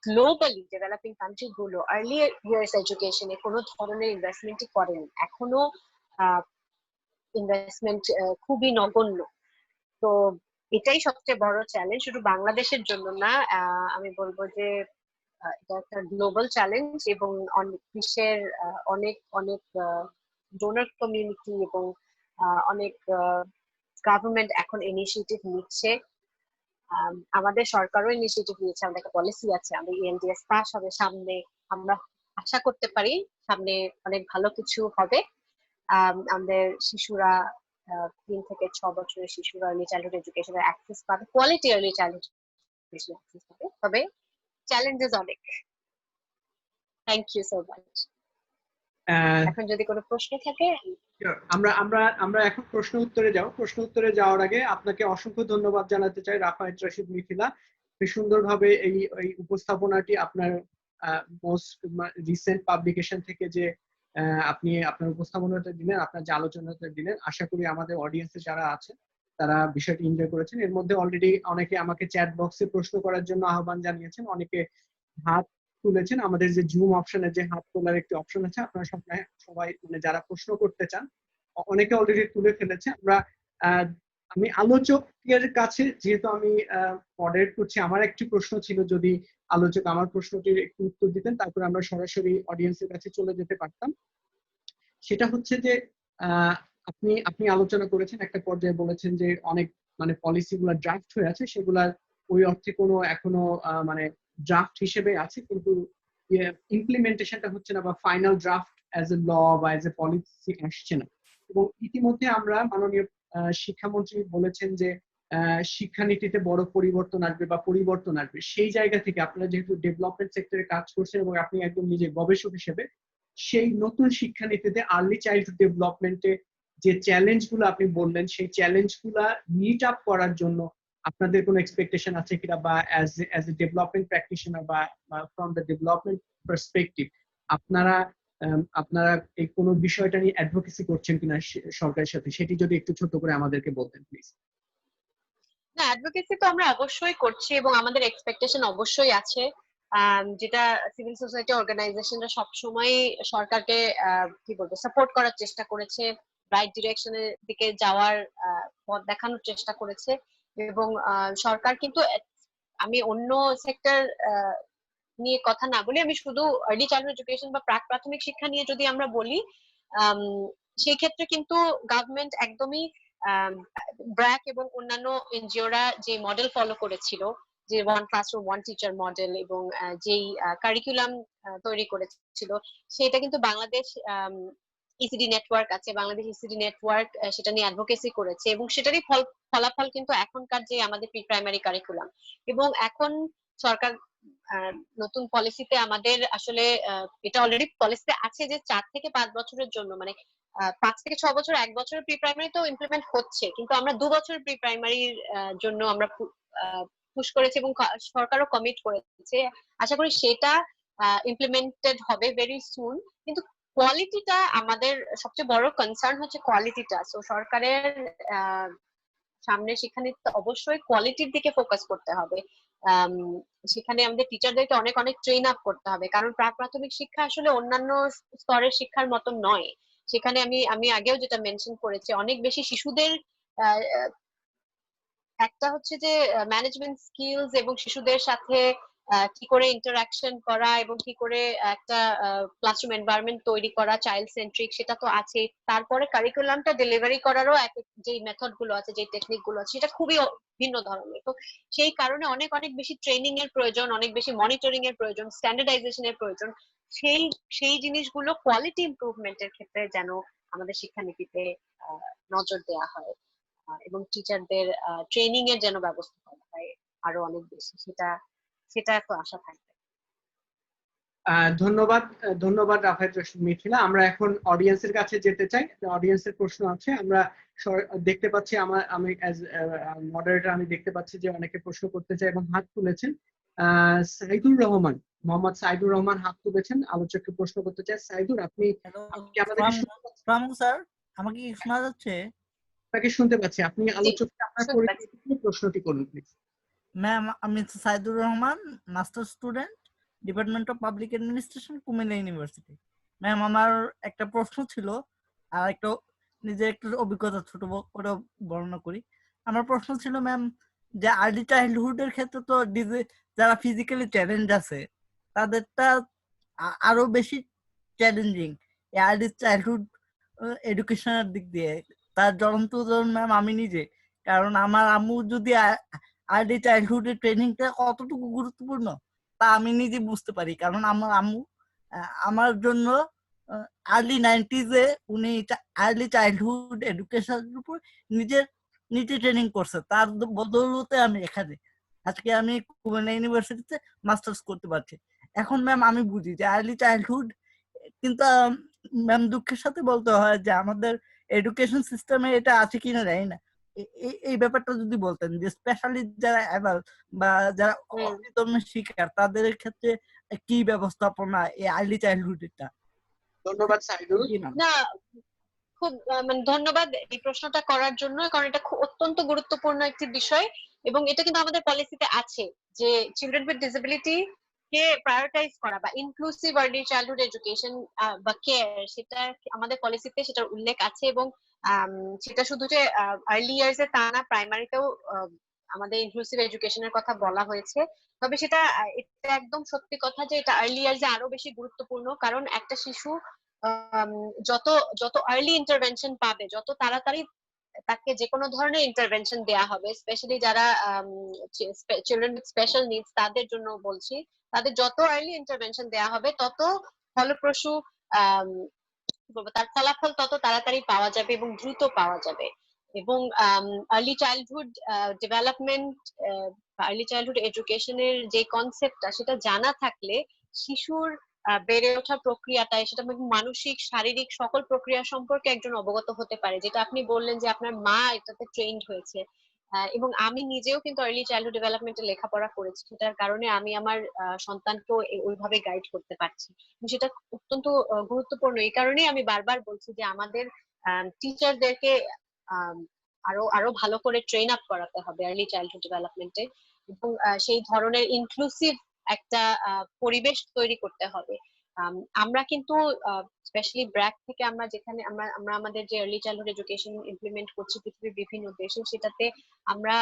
গ্লোবালি ডেভেলপিং কান্ট্রি গুলো আর্লি ইয়ার্স এডুকেশনে কোনো ধরনের ইনভেস্টমেন্টই করেনি, এখনো ইনভেস্টমেন্ট খুবই নগণ্য। তো এটাই সবচেয়ে বড় চ্যালেঞ্জ, শুধু বাংলাদেশের জন্য না, আমি বলবো যে এটা একটা গ্লোবাল চ্যালেঞ্জ, এবং বিশ্বের অনেক অনেক ডোনার কমিউনিটি এবং অনেক গভর্নমেন্ট এখন ইনিশিয়েটিভ নিচ্ছে, আমাদের সরকারও ইনিশিয়েটিভ নিয়েছে, আমাদের একটা পলিসি আছে, আমাদের ইএলডিএস পাস হবে সামনে, আমরা আশা করতে পারি সামনে অনেক ভালো কিছু হবে, আমাদের শিশুরা 3 থেকে 6 বছরের শিশুরা আর্লি চাইল্ডহুড এডুকেশনের অ্যাক্সেস পাবে, quality early childhood education access পাবে, তবে চ্যালেঞ্জেস অনেক। Thank you so much. এখন যদি কোনো প্রশ্ন থাকে, আমরা আমরা আমরা এখন প্রশ্ন উত্তরে যাব। প্রশ্ন উত্তরে যাওয়ার আগে আপনাকে অসংখ্য ধন্যবাদ জানাতে চাই রাফায়েত রশিদ মিথিলা, সুন্দরভাবে এই উপস্থাপনাটি আপনার মোস্ট রিসেন্ট পাবলিকেশন থেকে যে আপনি আপনার উপস্থাপনাটা দিলেন, আপনার যে আলোচনাটা দিলেন, আশা করি আমাদের অডিয়েন্সে যারা আছে তারা বিষয়টি এনজয় করেছেন। এর মধ্যে অলরেডি অনেকে আমাকে চ্যাট বক্সে প্রশ্ন করার জন্য আহ্বান জানিয়েছেন, অনেকে হাত তুলেছেন। আমাদের যে জুম অপশনে যে হাত তোলার একটি অপশন আছে, আপনারা সবাই মানে যারা প্রশ্ন করতে চান অনেকে অলরেডি তুলে ফেলেছে। আমি আলোচকের কাছে, যেহেতু আমি মডারেট করছি, আমার একটি প্রশ্ন ছিল, যদি আলোচক আমার প্রশ্নটির একটু উত্তর দিতেন, তারপর আমরা সরাসরি অডিয়েন্সের কাছে চলে যেতে পারতাম। সেটা হচ্ছে যে আপনি আলোচনা করেছেন, একটা পর্যায়ে বলেছেন যে অনেক মানে পলিসি গুলা ড্রাফট হয়ে আছে, সেগুলার ওই অর্থে কোনো এখনো মানে ড্রাফট হিসেবে আছে, কিন্তু ইমপ্লিমেন্টেশনটা হচ্ছে না, বা ফাইনাল ড্রাফট অ্যাজ এ ল বা অ্যাজ এ পলিসি আসছে না। এবং ইতিমধ্যে আমরা মাননীয় শিক্ষামন্ত্রী বলেছেন যে শিক্ষানীতিতে বড় পরিবর্তন আসবে বা পরিবর্তন আসবে। সেই জায়গা থেকে আপনারা যেহেতু ডেভেলপমেন্ট সেক্টরে কাজ করছেন এবং আপনি একদম নিজে গবেষক হিসেবে, সেই নতুন শিক্ষানীতিতে আর্লি চাইল্ডহুড ডেভেলপমেন্টে যে চ্যালেঞ্জ গুলো আপনি বললেন, সেই চ্যালেঞ্জ গুলা মিট আপ করার জন্য আপনাদের কোনো এক্সপেকটেশন আছে কিনা, বা অ্যাজ এ ডেভেলপমেন্ট প্র্যাকটিশনার বা ফ্রম দ্য ডেভেলপমেন্ট পার্সপেক্টিভ আপনারা এই কোনো বিষয়টা নিয়ে অ্যাডভোকেসি করছেন কিনা সরকারের সাথে, সেটি যদি একটু ছোট করে আমাদেরকে বলতেন প্লিজ। না, অ্যাডভোকেসি তো আমরা অবশ্যই করছি এবং আমাদের এক্সপেকটেশন অবশ্যই আছে, যেটা সিভিল সোসাইটি অর্গানাইজেশনরা সবসময় সরকারকে কি বলবো সাপোর্ট করার চেষ্টা করেছে, রাইট ডিরেকশনের দিকে যাওয়ার পথ দেখানোর চেষ্টা করেছে। এবং সরকার কিন্তু, আমি অন্য সেক্টর নিয়ে কথা না বলি, আমি শুধু আর্লি চাইল্ডহুড এডুকেশন বা প্রাক প্রাথমিক শিক্ষা নিয়ে যদি আমরা বলি, সেই ক্ষেত্রে কিন্তু গভর্নমেন্ট একদমই ব্র্যাক এবং অন্যান্য এনজিওরা যে মডেল ফলো করেছিল, যে one classroom one teacher model, এবং যেই কারিকুলাম তৈরি করেছিল, সেটা কিন্তু বাংলাদেশ ইসিডি নেটওয়ার্ক আছে, বাংলাদেশ ইসিডি নেটওয়ার্ক সেটা নিয়ে অ্যাডভোকেসি করেছে, এবং সেটারই ফলাফল কিন্তু এখনকার যে আমাদের প্রি প্রাইমারি কারিকুলাম। এবং এখন সরকার নতুন পলিসিতে আমাদের আসলে এটা অলরেডি পলিসিতে আছে যে 4 থেকে 5 বছরের জন্য, মানে 5 থেকে 6 বছর, 1 বছরের প্রি প্রাইমারি তো ইমপ্লিমেন্ট হচ্ছে, কিন্তু আমরা 2 বছরের প্রি প্রাইমারির জন্য আমরা পুশ করেছি, এবং সরকারও কমিট করেছে। আশা করি সেটা ইমপ্লিমেন্টেড হবে ভেরি সুন। কিন্তু কোয়ালিটিটা আমাদের সবচেয়ে বড় কনসার্ন হচ্ছে কোয়ালিটিটা। সো সরকারের সামনে শিক্ষানীতিতে অবশ্যই কোয়ালিটির দিকে ফোকাস করতে হবে। সেখানে আমাদের টিচারদেরকে অনেক অনেক ট্রেন আপ করতে হবে, কারণ প্রাক প্রাথমিক শিক্ষা আসলে অন্যান্য স্তরের শিক্ষার মতো নয়। সেখানে আমি আগেও যেটা মেনশন করেছি, অনেক বেশি শিশুদের একটা হচ্ছে যে ম্যানেজমেন্ট স্কিলস এবং শিশুদের সাথে কি করে ইন্টারাকশন করা এবং কি করে একটা ক্লাসরুম এনভায়রনমেন্ট তৈরি করা চাইল্ড সেন্ট্রিক, সেটা তো আছে। তারপরে কারিকুলামটা ডেলিভারি করারও যে মেথড গুলো আছে, যে টেকনিক গুলো আছে, সেটা খুবই ভিন্ন ধরনের। তো সেই কারণে অনেক অনেক বেশি ট্রেনিং এর প্রয়োজন, অনেক বেশি মনিটরিং এর প্রয়োজন, স্ট্যান্ডার্ডাইজেশন এর প্রয়োজন। সেই সেই জিনিসগুলো কোয়ালিটি ইমপ্রুভমেন্টের ক্ষেত্রে যেন আমাদের শিক্ষানীতিতে নজর দেওয়া হয়, এবং টিচারদের ট্রেনিং এর যেন ব্যবস্থা করা হয় আরো অনেক বেশি, সেটা তো আশা থাকবে। ধন্যবাদ। ধন্যবাদ রাফায়েত রশিদ মিথিলা। আমরা এখন অডিয়েন্সের কাছে যেতে চাই। অডিয়েন্সের প্রশ্ন আছে, আমরা দেখতে পাচ্ছি, আমি অ্যাজ মডারেটর আমি দেখতে পাচ্ছি যে অনেকে প্রশ্ন করতে চায় এবং হাত তুলেছেন। সাইদুর রহমান, মোহাম্মদ সাইদুর রহমান হাত তুলেছেন, আলোচককে প্রশ্ন করতে চায়। সাইদুর, আপনি কি আমাদেরকে শুনতে পাচ্ছেন? স্যার, আমাকে কি শোনা যাচ্ছে? আপনাকে শুনতে পাচ্ছি। আপনি আলোচককে আপনার পরিচিতি প্রশ্নটি করুন প্লিজ। ম্যাম, আমি Saidur Rahman, master student, department of public administration, Comilla university. Ma'am, আমার একটা প্রশ্ন ছিল, আর একটা নিজের একটু অভিজ্ঞতা ছোট করে বর্ণনা করি। আমার প্রশ্ন ছিল ম্যাম, যে আর্লি চাইল্ডহুড এর ক্ষেত্রে তো যারা ফিজিক্যালি চ্যালেঞ্জ আছে তাদেরটা আরো বেশি চ্যালেঞ্জিং আর্লি চাইল্ডহুড এডুকেশনের দিক দিয়ে। তার জ্বলন্ত উদাহরণ ম্যাম আমি নিজে, কারণ আমার আম্মু যদি আর্লি চাইল্ডহুড এর ট্রেনিংটা কতটুকু গুরুত্বপূর্ণ তা আমি নিজে বুঝতে পারি, কারণ আমার আম্মু আমার জন্য আর্লি 90s-এ উনি আর্লি চাইল্ডহুড এডুকেশনের উপর নিজে ট্রেনিং করছে। তার বদৌলতে আমি এখানে আজকে আমি কুমিল্লা ইউনিভার্সিটিতে মাস্টার্স করতে পারছি। এখন ম্যাম আমি বুঝি যে আর্লি চাইল্ডহুড, কিন্তু ম্যাম দুঃখের সাথে বলতে হয় যে আমাদের এডুকেশন সিস্টেমে এটা আছে কিনা জানি না। এই ব্যাপারটা যদি বলতেন, যে স্পেশালি যারা অ্যাডাল্ট বা যারা অতিতমের শিকার, তাদের ক্ষেত্রে কি ব্যবস্থাপনা এই আর্লি চাইল্ডহুড এটা। ধন্যবাদ সাইদুর। না, খুব মানে ধন্যবাদ এই প্রশ্নটা করার জন্য, কারণ এটা খুব অত্যন্ত গুরুত্বপূর্ণ একটি বিষয়, এবং এটা কিন্তু আমাদের পলিসিতে আছে যে children with disability K prioritise করা বা ইনক্লুসিভ আর্লি চাইল্ডহুড এডুকেশন বা কেয়ার, সেটা আমাদের পলিসিতে সেটার উল্লেখ আছে। এবং সেটা শুধু যে আর্লি ইয়ার্স এ তা না, প্রাইমারিতেও আমাদের ইনক্লুসিভ এডুকেশনের কথা বলা হয়েছে। তবে এটা একদম সত্যি কথা যে এটা আর্লি ইয়ার্স এ আরো বেশি গুরুত্বপূর্ণ, কারণ একটা শিশু যত যত আর্লি ইন্টারভেনশন পাবে, যত তাড়াতাড়ি তাকে যে কোনো ধরনের ইন্টারভেনশন দেয়া হবে, স্পেশালি যারা চিলড্রেন উইথ স্পেশাল নিডস তাদের জন্য বলছি, তাদের যত আর্লি ইন্টারভেনশন দেয়া হবে তত ফলপ্রসূ তার ফলাফল তত তাড়াতাড়ি পাওয়া যাবে এবং দ্রুত পাওয়া যাবে। এবং early childhood development, early childhood এডুকেশনের যে কনসেপ্টটা, সেটা জানা থাকলে শিশুর বেড়ে ওঠা প্রক্রিয়াটা, সেটা মানসিক শারীরিক সকল প্রক্রিয়া সম্পর্কে একজন অবগত হতে পারে। যেটা আপনি বললেন যে আপনার মা এটাতে ট্রেন্ড হয়েছে, এবং আমি নিজেও কিন্তু আর্লি চাইল্ডহুড ডেভেলপমেন্টে লেখাপড়া করেছি, সেটার কারণে আমি আমার সন্তানকেও ওইভাবে গাইড করতে পারছি। সেটা অত্যন্ত গুরুত্বপূর্ণ। এই কারণেই আমি বারবার বলছি যে আমাদের টিচারদেরকে আরো আরো ভালো করে ট্রেন আপ করাতে হবে আর্লি চাইল্ডহুড ডেভেলপমেন্টে, এবং সেই ধরনের ইনক্লুসিভ একটা পরিবেশ তৈরি করতে হবে। আমরা কিন্তু স্পেশালি ব্র্যাক থেকে আমরা যেখানে আমরা আমাদের যে আর্লি চাইল্ডহুড এডুকেশন ইমপ্লিমেন্ট করছি পৃথিবীর বিভিন্ন দেশে, সেটাতে আমরা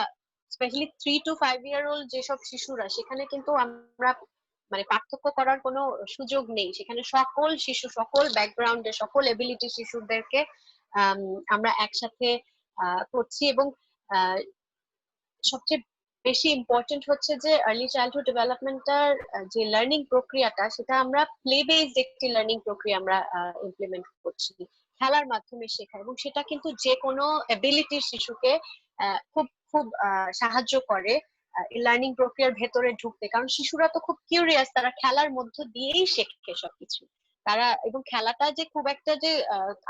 স্পেশালি 3 to 5 ইয়ার ওল্ড যেসব শিশুরা, সেখানে কিন্তু আমরা মানে পার্থক্য করার কোনো সুযোগ নেই। সেখানে সকল শিশু, সকল ব্যাকগ্রাউন্ডের, সকল এবিলিটি শিশুদেরকে আমরা একসাথে করছি। এবং সবচেয়ে বেশি ইম্পর্টেন্ট হচ্ছে যে আর্লি চাইল্ডহুড ডেভেলপমেন্টটার যে লার্নিং প্রক্রিয়াটা, সেটা আমরা প্লে বেসড একটি লার্নিং প্রক্রিয়া আমরা ইমপ্লিমেন্ট করছি, খেলার মাধ্যমে শেখা। এবং সেটা কিন্তু যে কোনো এবিলিটির শিশুকে খুব খুব সাহায্য করে এই লার্নিং প্রক্রিয়ার ভেতরে ঢুকতে। কারণ শিশুরা তো খুব কিউরিয়াস, তারা খেলার মধ্য দিয়েই শেখে সবকিছু। তারা, এবং খেলাটা যে খুব একটা যে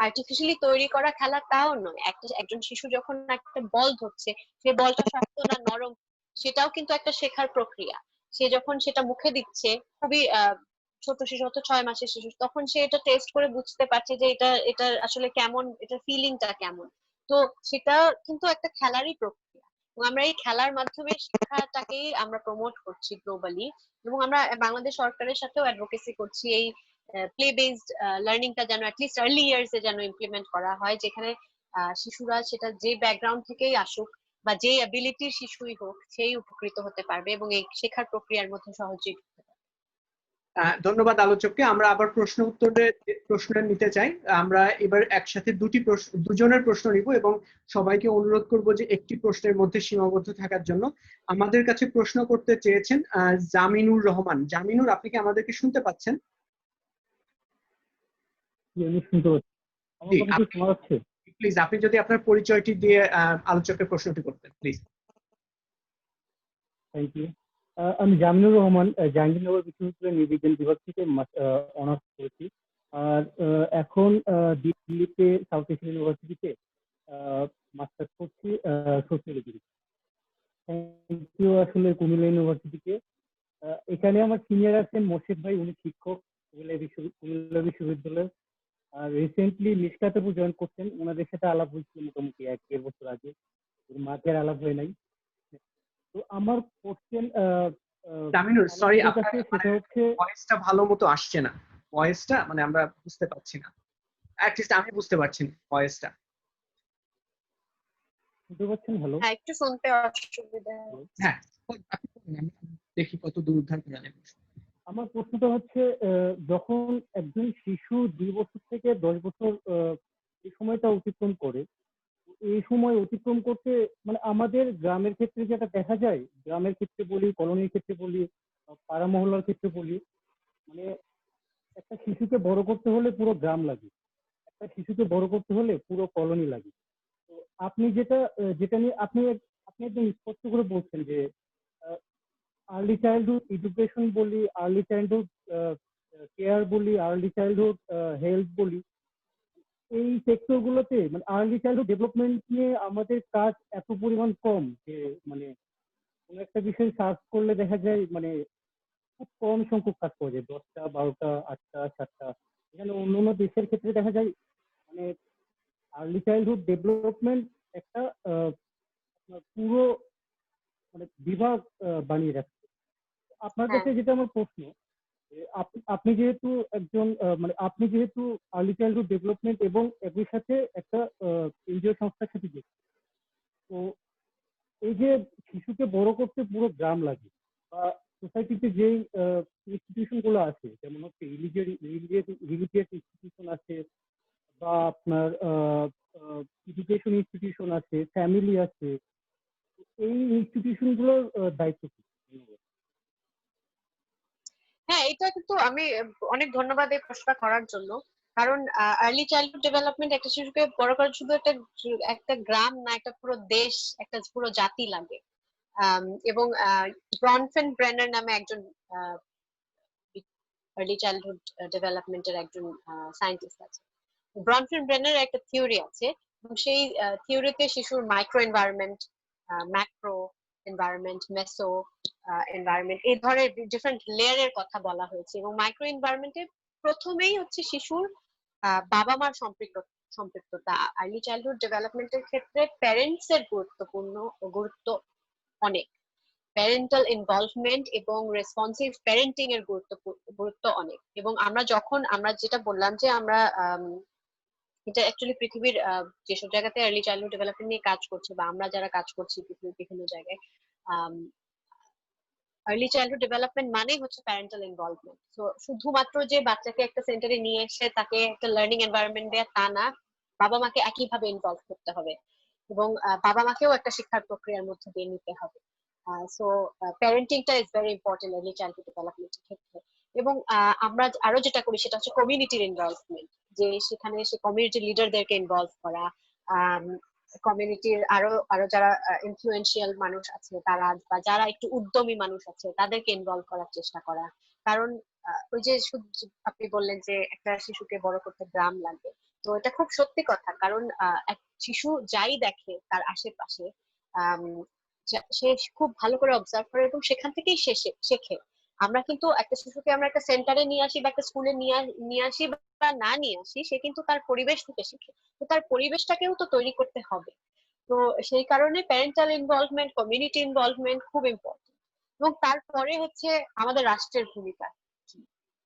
আর্টিফিশিয়ালি তৈরি করা খেলা তাও নয়। একজন শিশু যখন একটা বল ধরছে, সে বলটা শক্ত না নরম, সেটাও কিন্তু একটা শেখার প্রক্রিয়া। সে যখন সেটা মুখে দিচ্ছে, খুবই ছোট শিশু, হয়তো 6 মাসের শিশু, তখন সে এটা টেস্ট করে বুঝতে পারছে যে এটা এটা আসলে কেমন, এটা ফিলিংটা কেমন। তো সেটা কিন্তু একটা খেলারই প্রক্রিয়া। এবং আমরা এই খেলার মাধ্যমে শিক্ষাটাকেই আমরা প্রমোট করছি গ্লোবালি। এবং আমরা বাংলাদেশ সরকারের সাথেও অ্যাডভোকেসি করছি এই প্লে বেসড লার্নিংটা যেন অ্যাটলিস্ট আর্লি ইয়ার্স এ যেন ইমপ্লিমেন্ট করা হয়, যেখানে শিশুরা, সেটা যে ব্যাকগ্রাউন্ড থেকেই আসুক বা যে অ্যাবিলিটির শিশুই হোক, সেই উপকৃত হতে পারবে এবং এই শেখার প্রক্রিয়ার মধ্যে সহজেই ঢুকতে পারবে। ধন্যবাদ আলোচককে। আমরা আবার প্রশ্ন নিতে চাই। আমরা এবার একসাথে দুজনের প্রশ্ন নিব এবং সবাইকে অনুরোধ করব যে একটি প্রশ্নের মধ্যে সীমাবদ্ধ থাকার জন্য। আমাদের কাছে প্রশ্ন করতে চেয়েছেন জামিনুর রহমান। জামিনুর, আপনি কি আমাদেরকে শুনতে পাচ্ছেন? প্লিজ আপনি যদি আপনার পরিচয়টি দিয়ে আলোচকের প্রশ্নটি করতেন, প্লিজ। Thank you. আমি জামিনুর রহমান, জাহাঙ্গীরনগর বিশ্ববিদ্যালয়ের নৃবিজ্ঞান বিভাগ থেকে অনার্স করেছি। আর এখন দিল্লিতে সাউথ এশিয়ান ইউনিভার্সিটিতে মাস্টার্স করছি সোশিওলজি। থ্যাংক ইউ আসলে কুমিল্লা ইউনিভার্সিটিকে। এখানে আমার সিনিয়র আছেন মোর্শেদ ভাই, উনি শিক্ষক কুমিল্লা বিশ্ববিদ্যালয়ের। আর রিসেন্টলি মিশকাতে জয়েন করছেন, ওনাদের সাথে আলাপ হয়েছিল মোটামুটি 1-1.5 বছর আগে, মাঝে আর আলাপ হয় নাই। তো আমার কোশ্চেন, জামিনুর, সরি, সেটা হচ্ছে ভয়েসটা ভালো মতো আসছে না। ভয়েসটা মানে আমরা বুঝতে পারছি না, অ্যাটলিস্ট আমি বুঝতে পারছি না ভয়েসটা। শুনতে পাচ্ছেন? হ্যালো, হ্যাঁ, একটু শুনতে অসুবিধা। হ্যাঁ, দেখি কত দূর উদ্ধার করা যায়। আমার প্রশ্নটা হচ্ছে, যখন একজন শিশু 2 বছর থেকে 10 বছর এই সময়টা অতিক্রম করে, এই সময় অতিক্রম করতে মানে আমাদের গ্রামের ক্ষেত্রে যেটা দেখা যায়, গ্রামের ক্ষেত্রে বলি, কলোনির ক্ষেত্রে বলি, পাড়া মহল্লার ক্ষেত্রে বলি, মানে একটা শিশুকে বড় করতে হলে পুরো গ্রাম লাগে, একটা শিশুকে বড় করতে হলে পুরো কলোনি লাগে। তো আপনি যেটা নিয়ে আপনি একদম স্পষ্ট করে বলছেন যে আর্লি চাইল্ডহুড এডুকেশন বলি, আর্লি চাইল্ডহুড কেয়ার বলি, আর্লি চাইল্ডহুড হেলথ বলি, এই সেক্টর গুলোতে মানে আর্লি চাইল্ডহুড ডেভেলপমেন্ট নিয়ে আমাদের কাজ এত পরিমাণ কম যে মানে কোনো একটা বিষয় সার্চ করলে দেখা যায় মানে খুব কম সংখ্যক কাজ পাওয়া যায়, 10টা 12টা 8টা 7টা। এখানে অন্য দেশের ক্ষেত্রে দেখা যায় মানে আর্লি চাইল্ডহুড ডেভেলপমেন্ট একটা পুরো মানে বিভাগ বানিয়ে রাখছে। আপনার কাছে যেটা আমার প্রশ্ন, আপনি যেহেতু একজন মানে আপনি যেহেতু আর্লি চাইল্ডহুড ডেভেলপমেন্ট এবং একই সাথে একটা এনজিও সংস্থার সাথে যুক্ত, তো এই যে শিশুকে বড় করতে পুরো গ্রাম লাগে বা সোসাইটিতে যেই ইনস্টিটিউশন গুলো আছে, যেমন হচ্ছে রিলিজিয়াস ইনস্টিটিউশন আছে বা আপনার এডুকেশন ইনস্টিটিউশন আছে, ফ্যামিলি আছে, এই ইনস্টিটিউশন গুলোর দায়িত্ব কি? হ্যাঁ, এটা কিন্তু আমি অনেক ধন্যবাদ এই প্রশ্নটা করার জন্য। কারণ আর্লি চাইল্ডহুড ডেভেলপমেন্ট একটা শিশুকে বড় করার শুধু একটা গ্রাম না, একটা পুরো দেশ, একটা পুরো জাতি লাগে। এবং ব্রনফেন ব্রেনার নামে একজন আর্লি চাইল্ডহুড ডেভেলপমেন্টের একজন সায়েন্টিস্ট আছে। ব্রনফেন ব্রেনার একটা থিওরি আছে, এবং সেই থিওরিতে শিশুর micro environment, macro environment, meso environment, এই ধরনের ডিফারেন্ট লেয়ারের কথা বলা হয়েছে। এবং মাইক্রো এনভায়রনমেন্টে প্রথমেই হচ্ছে শিশুর বাবা মার সম্পৃক্ততা। আর্লি চাইল্ডহুড ডেভেলপমেন্টের ক্ষেত্রে প্যারেন্টস এর গুরুত্ব অনেক। প্যারেন্টাল ইনভলভমেন্ট এবং রেসপন্সিভ প্যারেন্টিং এর গুরুত্ব অনেক। এবং আমরা যেটা বললাম যে আমরা এটা অ্যাকচুয়ালি পৃথিবীর যেসব জায়গাতে আর্লি চাইল্ডহুড ডেভেলপমেন্ট নিয়ে কাজ করছে বা আমরা যারা কাজ করছি পৃথিবীর বিভিন্ন জায়গায়, আর্লি চাইল্ডহুড ডেভেলপমেন্ট মানেই হচ্ছে প্যারেন্টাল ইনভলভমেন্ট। তো শুধুমাত্র যে বাচ্চাকে একটা সেন্টারে নিয়ে এসে তাকে একটা লার্নিং এনভায়রনমেন্ট দেয়া তা না, বাবা মাকে একইভাবে ইনভলভ করতে হবে এবং বাবা মাকেও একটা শিক্ষার প্রক্রিয়ার মধ্যে দিয়ে নিতে হবে। সো প্যারেন্টিংটা is very important early childhood ডেভেলপমেন্টের ক্ষেত্রে। এবং আমরা আরো যেটা করি সেটা হচ্ছে কমিউনিটির ইনভলভমেন্ট, যে সেখানে সে কমিউনিটি লিডারদেরকে ইনভলভ করা, কমিউনিটির আরো আরো যারা ইনফ্লুয়েন্সিয়াল মানুষ আছে তারা বা যারা একটু উদ্যমী মানুষ আছে তাদেরকে ইনভলভ করার চেষ্টা করা। কারণ ওই যে আপনি বললেন যে একটা শিশুকে বড় করতে গ্রাম লাগে, তো এটা খুব সত্যি কথা। কারণ এক শিশু যাই দেখে তার আশেপাশে সে খুব ভালো করে অবজার্ভ করে এবং সেখান থেকেই সে শেখে। আমরা কিন্তু একটা শিশুকে আমরা একটা সেন্টারে নিয়ে আসি বা একটা স্কুলে নিয়ে আসি বা না নিয়ে আসি, সে কিন্তু তার পরিবেশ থেকে শিখে। তো তার পরিবেশটাকেও তো তৈরি করতে হবে। তো সেই কারণে প্যারেন্টাল ইনভলভমেন্ট, কমিউনিটি ইনভলভমেন্ট খুব ইম্পর্টেন্ট। এবং তারপরে হচ্ছে আমাদের রাষ্ট্রের ভূমিকা কি,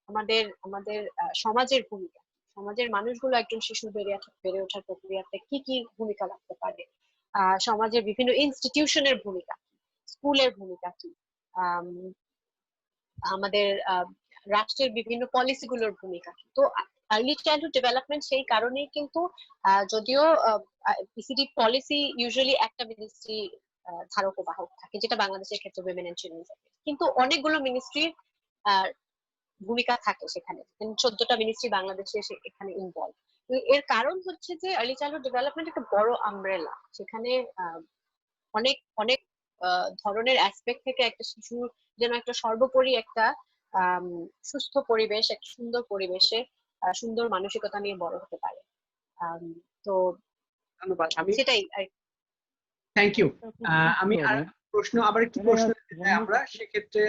আমাদের আমাদের সমাজের ভূমিকা, সমাজের মানুষগুলো একজন শিশু বেড়ে ওঠার প্রক্রিয়াতে কি কি ভূমিকা রাখতে পারে, সমাজের বিভিন্ন ইনস্টিটিউশনের ভূমিকা, স্কুলের ভূমিকা কি, আমাদের রাষ্ট্রের বিভিন্ন পলিসিগুলোর ভূমিকা কি। তো আর্লি চাইল্ডহুড ডেভেলপমেন্ট সেই কারণেই কিন্তু যদিও পিসিডি পলিসি ইউজুয়ালি একটা মিনিস্ট্রি ধারক ও বাহক থাকে, যেটা বাংলাদেশের ক্ষেত্রে উইমেন এন্ড চিলড্রেন, কিন্তু অনেকগুলো মিনিস্ট্রির ভূমিকা থাকে সেখানে। 14টা মিনিস্ট্রি বাংলাদেশে এখানে ইনভলভ। এর কারণ হচ্ছে যে আর্লি চাইল্ডহুড ডেভেলপমেন্ট একটা বড় আমব্রেলা, সেখানে অনেক অনেক ধরনের অ্যাসপেক্ট থেকে একটা শিশুর যেন একটা সর্বোপরি একটা সুস্থ পরিবেশ, একটা সুন্দর পরিবেশে সুন্দর মানসিকতা নিয়ে বড় হতে পারে। তো ধন্যবাদ। আমি সেটাই। Thank you. আমি আর প্রশ্ন আবার একটু প্রশ্ন দিতে চাই আমরা সেক্ষেত্রে।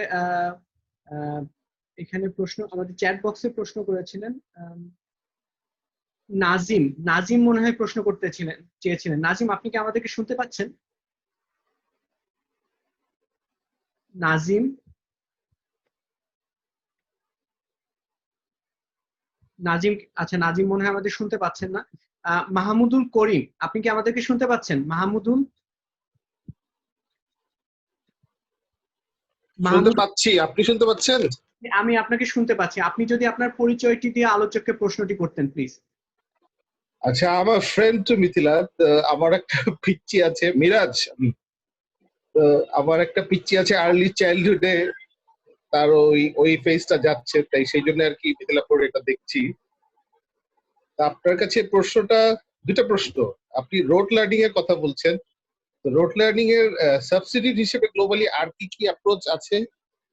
এখানে প্রশ্ন আমাদের চ্যাট বক্সে প্রশ্ন করেছিলেন নাজিম মনে হয় প্রশ্ন করতে চেয়েছিলেন। নাজিম, আপনি কি আমাদেরকে শুনতে পাচ্ছেন? নাজিম আচ্ছা, নাজিম মনে হয় আমাদের শুনতে পাচ্ছেন না। মাহমুদুল করিম, আপনি কি আমাদেরকে শুনতে পাচ্ছেন? শুনতে পাচ্ছি, আপনি শুনতে পাচ্ছেন? আমি আপনাকে শুনতে পাচ্ছি। আপনি যদি আপনার পরিচয়টি দিয়ে আলোচককে প্রশ্নটি করতেন প্লিজ। আচ্ছা, আমার ফ্রেন্ড মিথিলা, আমার একটা পিচ্চি আছে মিরাজ, আমার একটা পিচ্চি আছে আর্লি চাইল্ডহুডে, তার ওই ফেজটা যাচ্ছে, তাই সেই জন্য আর কি মিথিলা পরে এটা দেখছি। আপনার কাছে প্রশ্নটা, দুটা প্রশ্ন। আপনি রোড লার্নিং এর কথা বলছেন, তো রোড লার্নিং এর সাবসিডিড হিসেবে গ্লোবালি আর কি কি অ্যাপ্রোচ আছে,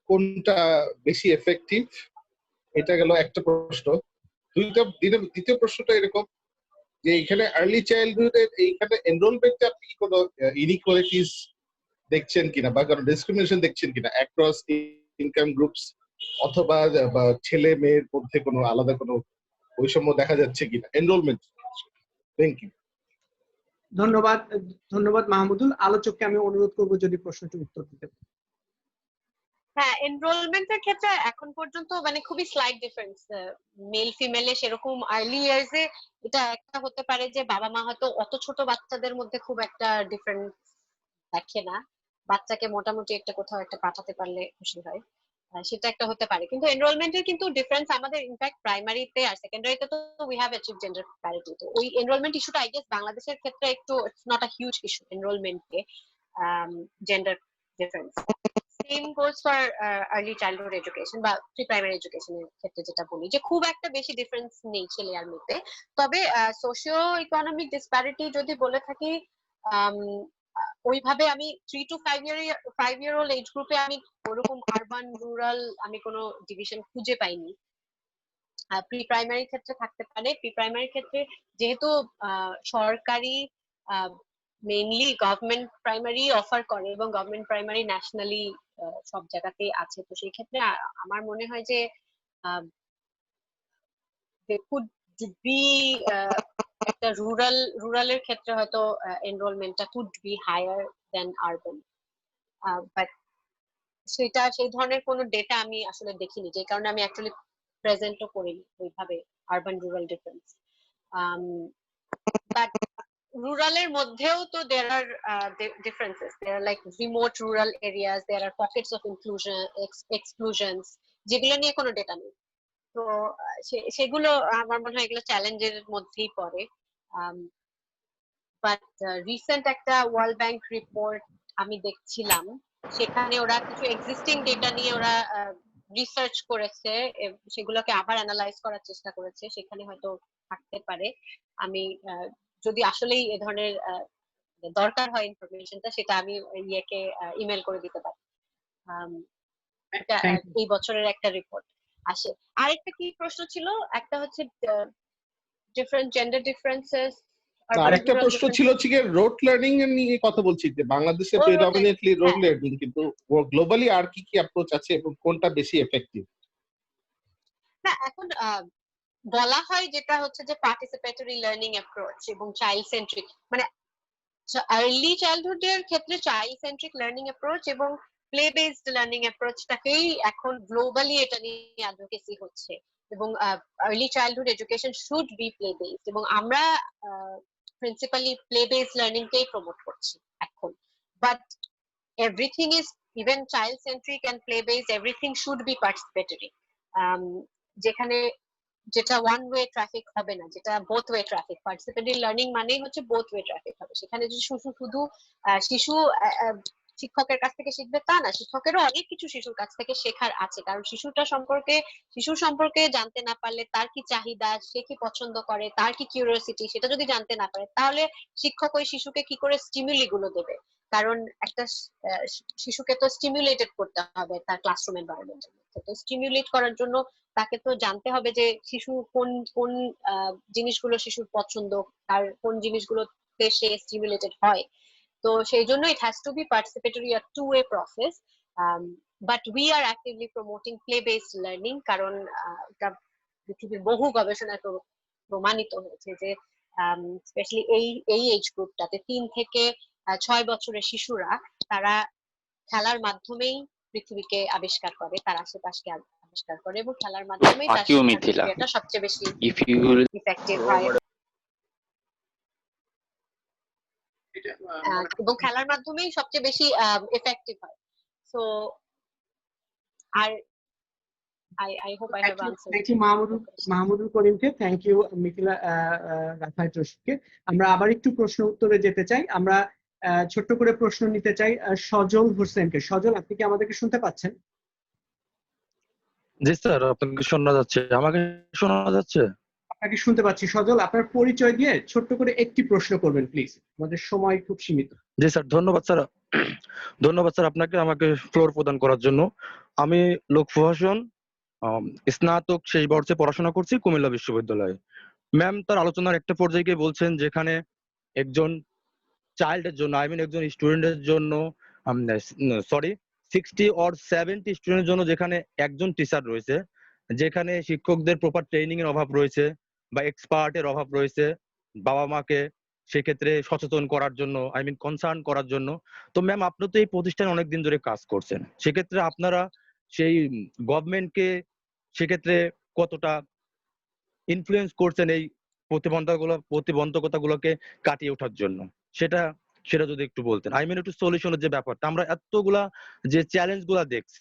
কোনটা বেশি এফেক্টিভ? এটা গেল একটা প্রশ্ন। দ্বিতীয় প্রশ্নটা এরকম যে এখানে আর্লি চাইল্ডহুডের এইখানে এনরোলমেন্টে আপনি কি কোনো ইনইকুয়ালিটিস দেখছেন কিনা বা কোনো ডিসক্রিমিনেশন দেখছেন কিনা অ্যাক্রস ইনকাম গ্রুপস, অথবা ছেলে মেয়ের মধ্যে কোনো আলাদা কোনো বৈষম্য দেখা যাচ্ছে কিনা এনরোলমেন্ট? Thank you. ধন্যবাদ মাহমুদুল। আলোচককে আমি অনুরোধ করব যদি প্রশ্নটির উত্তর দিতে। হ্যাঁ, এনরোলমেন্টের ক্ষেত্রে এখন পর্যন্ত মানে খুবই স্লাইট ডিফারেন্স, মেল ফিমেলে সেরকম। আর্লি ইয়ার্সে এটা একটা হতে পারে যে বাবা মা হয়তো অত ছোট বাচ্চাদের মধ্যে খুব একটা ডিফারেন্স দেখে না, বাচ্চাকে মোটামুটি একটা কোথাও একটা পাঠাতে পারলে খুশি হয়, সেটা একটা হতে পারে। কিন্তু এনরোলমেন্টের কিন্তু ডিফারেন্স আমাদের ইনফ্যাক্ট প্রাইমারিতে আর সেকেন্ডারিতে তো we have achieve gender parity. তো ওই এনরোলমেন্ট ইস্যুটা আই গেস বাংলাদেশের ক্ষেত্রে একটু it's not a huge issue, এনরোলমেন্টে gender difference. Same goes for early childhood education বা প্রি প্রাইমারি এডুকেশনের ক্ষেত্রে যেটা বলি যে খুব একটা বেশি ডিফারেন্স নেই ছেলে আর মেয়েতে। তবে সোশিও ইকোনমিক ডিসপ্যারিটি যদি বলে থাকি, ওইভাবে আমি 3 to 5 year old এজ গ্রুপে আমি ওরকম আরবান রুরাল আমি কোনো ডিভিশন খুঁজে পাইনি। প্রি প্রাইমারি ক্ষেত্রে থাকতে পারে। প্রি প্রাইমারি ক্ষেত্রে যেহেতু সরকারি মেইনলি গভর্নমেন্ট প্রাইমারি অফার করে এবং গভর্নমেন্ট প্রাইমারি ন্যাশনালি সব জায়গাতেই আছে, তো সেই ক্ষেত্রে আমার মনে হয় যে কুড বি একটা রুরালের ক্ষেত্রে হয়তো এনরোলমেন্টটা could be higher than urban, but সেই ধরনের কোনো ডেটা আমি আসলে দেখিনি, যে কারণে আমি অ্যাকচুয়ালি প্রেজেন্টও করিনি ওইভাবে আরবান রুরাল ডিফারেন্স। বাট রুরালের মধ্যেও তো there are differences. There are like remote rural areas, there are pockets of exclusions, যেগুলো নিয়ে কোনো ডেটা নেই। তো সেগুলো আমার মনে হয় এগুলো চ্যালেঞ্জের মধ্যেই পড়ে। বাট রিসেন্ট একটা ওয়ার্ল্ড ব্যাংক রিপোর্ট আমি দেখছিলাম, সেখানে ওরা কিছু এক্সিস্টিং ডেটা নিয়ে ওরা রিসার্চ করেছে, সেগুলোকে আবার অ্যানালাইজ করার চেষ্টা করেছে, সেখানে হয়তো থাকতে পারে। আমি যদি আসলেই এ ধরনের দরকার হয় ইনফরমেশনটা, সেটা আমি ইয়েকে ইমেল করে দিতে পারি। এটা এই বছরের একটা রিপোর্ট আসে। আরেকটা কি প্রশ্ন ছিল, একটা হচ্ছে ডিফারেন্ট জেন্ডার ডিফারেন্সেস। আরেকটা প্রশ্ন ছিল হচ্ছে রোড লার্নিং এর নিয়ে কথা বলছি, যে বাংলাদেশে প্রিডমিনেন্টলি রোড লার্নিং, কিন্তু গ্লোবালি আর কি কি অ্যাপ্রোচ আছে এবং কোনটা বেশি এফেক্টিভ? না, এখন বলা হয় যেটা হচ্ছে যে পার্টিসিপেটরি লার্নিং অ্যাপ্রোচ এবং চাইল্ড সেন্ট্রিক, মানে আর্লি চাইল্ডহুড এর ক্ষেত্রে চাইল্ড সেন্ট্রিক লার্নিং অ্যাপ্রোচ এবং প্লে বেসড লার্নিং অ্যাপ্রোচটাকেই এখন গ্লোবালি এটা নিয়ে অ্যাডভোকেসি হচ্ছে, এবং early childhood education should be play based, এবং আমরা প্রিন্সিপালি প্লে বেসড লার্নিং কেই প্রমোট করছি এখন। But everything is even child centric and play based, everything should be participatory, যেখানে যেটা ওয়ান ওয়ে ট্রাফিক হবে না, যেটা both way traffic. Participatory learning মানেই হচ্ছে বোথ ওয়ে ট্রাফিক হবে। সেখানে যদি শুধু শিশু শিক্ষকের কাছ থেকে শিখবে তা না, শিক্ষকেরও অনেক কিছু শিশুর কাছ থেকে শেখার আছে, কারণ শিশুর সম্পর্কে জানতে না পারলে, তার কি চাহিদা, সে কি পছন্দ করে, তার কি কিউরিওসিটি, সেটা যদি জানতে না পারে, তাহলে শিক্ষক ওই শিশুকে কি করে স্টিমুলি গুলো দেবে? কারণ একটা শিশুকে তো স্টিমুলেটেড করতে হবে তার ক্লাসরুম এনভায়রনমেন্টের মধ্যে। তো স্টিমুলেট করার জন্য তাকে তো জানতে হবে যে শিশু কোন জিনিসগুলো শিশুর পছন্দ, তার কোন জিনিসগুলোতে সে স্টিমুলেটেড হয়। তো সেই জন্য it has to be participatory, a two way process. But we are actively promoting play based learning, কারণ এটা পৃথিবীর বহু গবেষণায় প্রমাণিত হয়েছে যে স্পেশালি এই এজ গ্রুপটাতে 3 থেকে 6 বছরের শিশুরা, তারা খেলার মাধ্যমেই পৃথিবীকে আবিষ্কার করে, তার আশেপাশকে আবিষ্কার করে, এবং খেলার মাধ্যমেই তার শিক্ষাটা সবচেয়ে বেশি ইফেক্টিভ হয়, এবং খেলার মাধ্যমেই সবচেয়ে বেশি এফেক্টিভ হয়। So I hope I have answered. Thank you Mahmudul করিমকে, থ্যাংক ইউ মিথিলা রাফায়েত রশিদকে। আমরা আবার একটু প্রশ্ন উত্তরে যেতে চাই। আমরা ছোট্ট করে প্রশ্ন নিতে চাই সজল হোসেনকে। সজল, আপনি কি আমাদেরকে শুনতে পাচ্ছেন? জি স্যার, আপনাকে শোনা যাচ্ছে, আমাকে শোনা যাচ্ছে? আপনাকে শুনতে পাচ্ছি। সজল, আপনার পরিচয় দিয়ে ছোট্ট করে একটি প্রশ্ন করবেন প্লিজ, আমাদের সময় খুব সীমিত। জি স্যার, ধন্যবাদ স্যার। ধন্যবাদ স্যার আপনাকে আমাকে ফ্লোর প্রদান করার জন্য। আমি লোকফু হাসান, স্নাতক শেষ বর্ষে পড়াশোনা করছি কুমিল্লা বিশ্ববিদ্যালয়ে। ম্যাম তার আলোচনার একটা পর্যায়ে গিয়ে বলছেন যেখানে একজন চাইল্ডের জন্য, একজন স্টুডেন্টের জন্য, 60 or 70 স্টুডেন্টের জন্য যেখানে একজন টিচার রয়েছে, যেখানে শিক্ষকদের প্রপার ট্রেনিং এর অভাব রয়েছে বা এক্সপার্টের অভাব রয়েছে, বাবা মাকে সেক্ষেত্রে সচেতন করার জন্য, কনসার্ন করার জন্য। তো ম্যাম, আপনি তো এই প্রতিষ্ঠানে অনেকদিন ধরে কাজ করছেন, সেক্ষেত্রে আপনারা সেই গভর্নমেন্টকে সেক্ষেত্রে কতটা ইনফ্লুয়েন্স করছেন এই প্রতিবন্ধকতাগুলোকে কাটিয়ে ওঠার জন্য, সেটা যদি একটু বলতেন। একটু সলিউশনের যে ব্যাপারটা, আমরা এতগুলা যে চ্যালেঞ্জ গুলা দেখছি,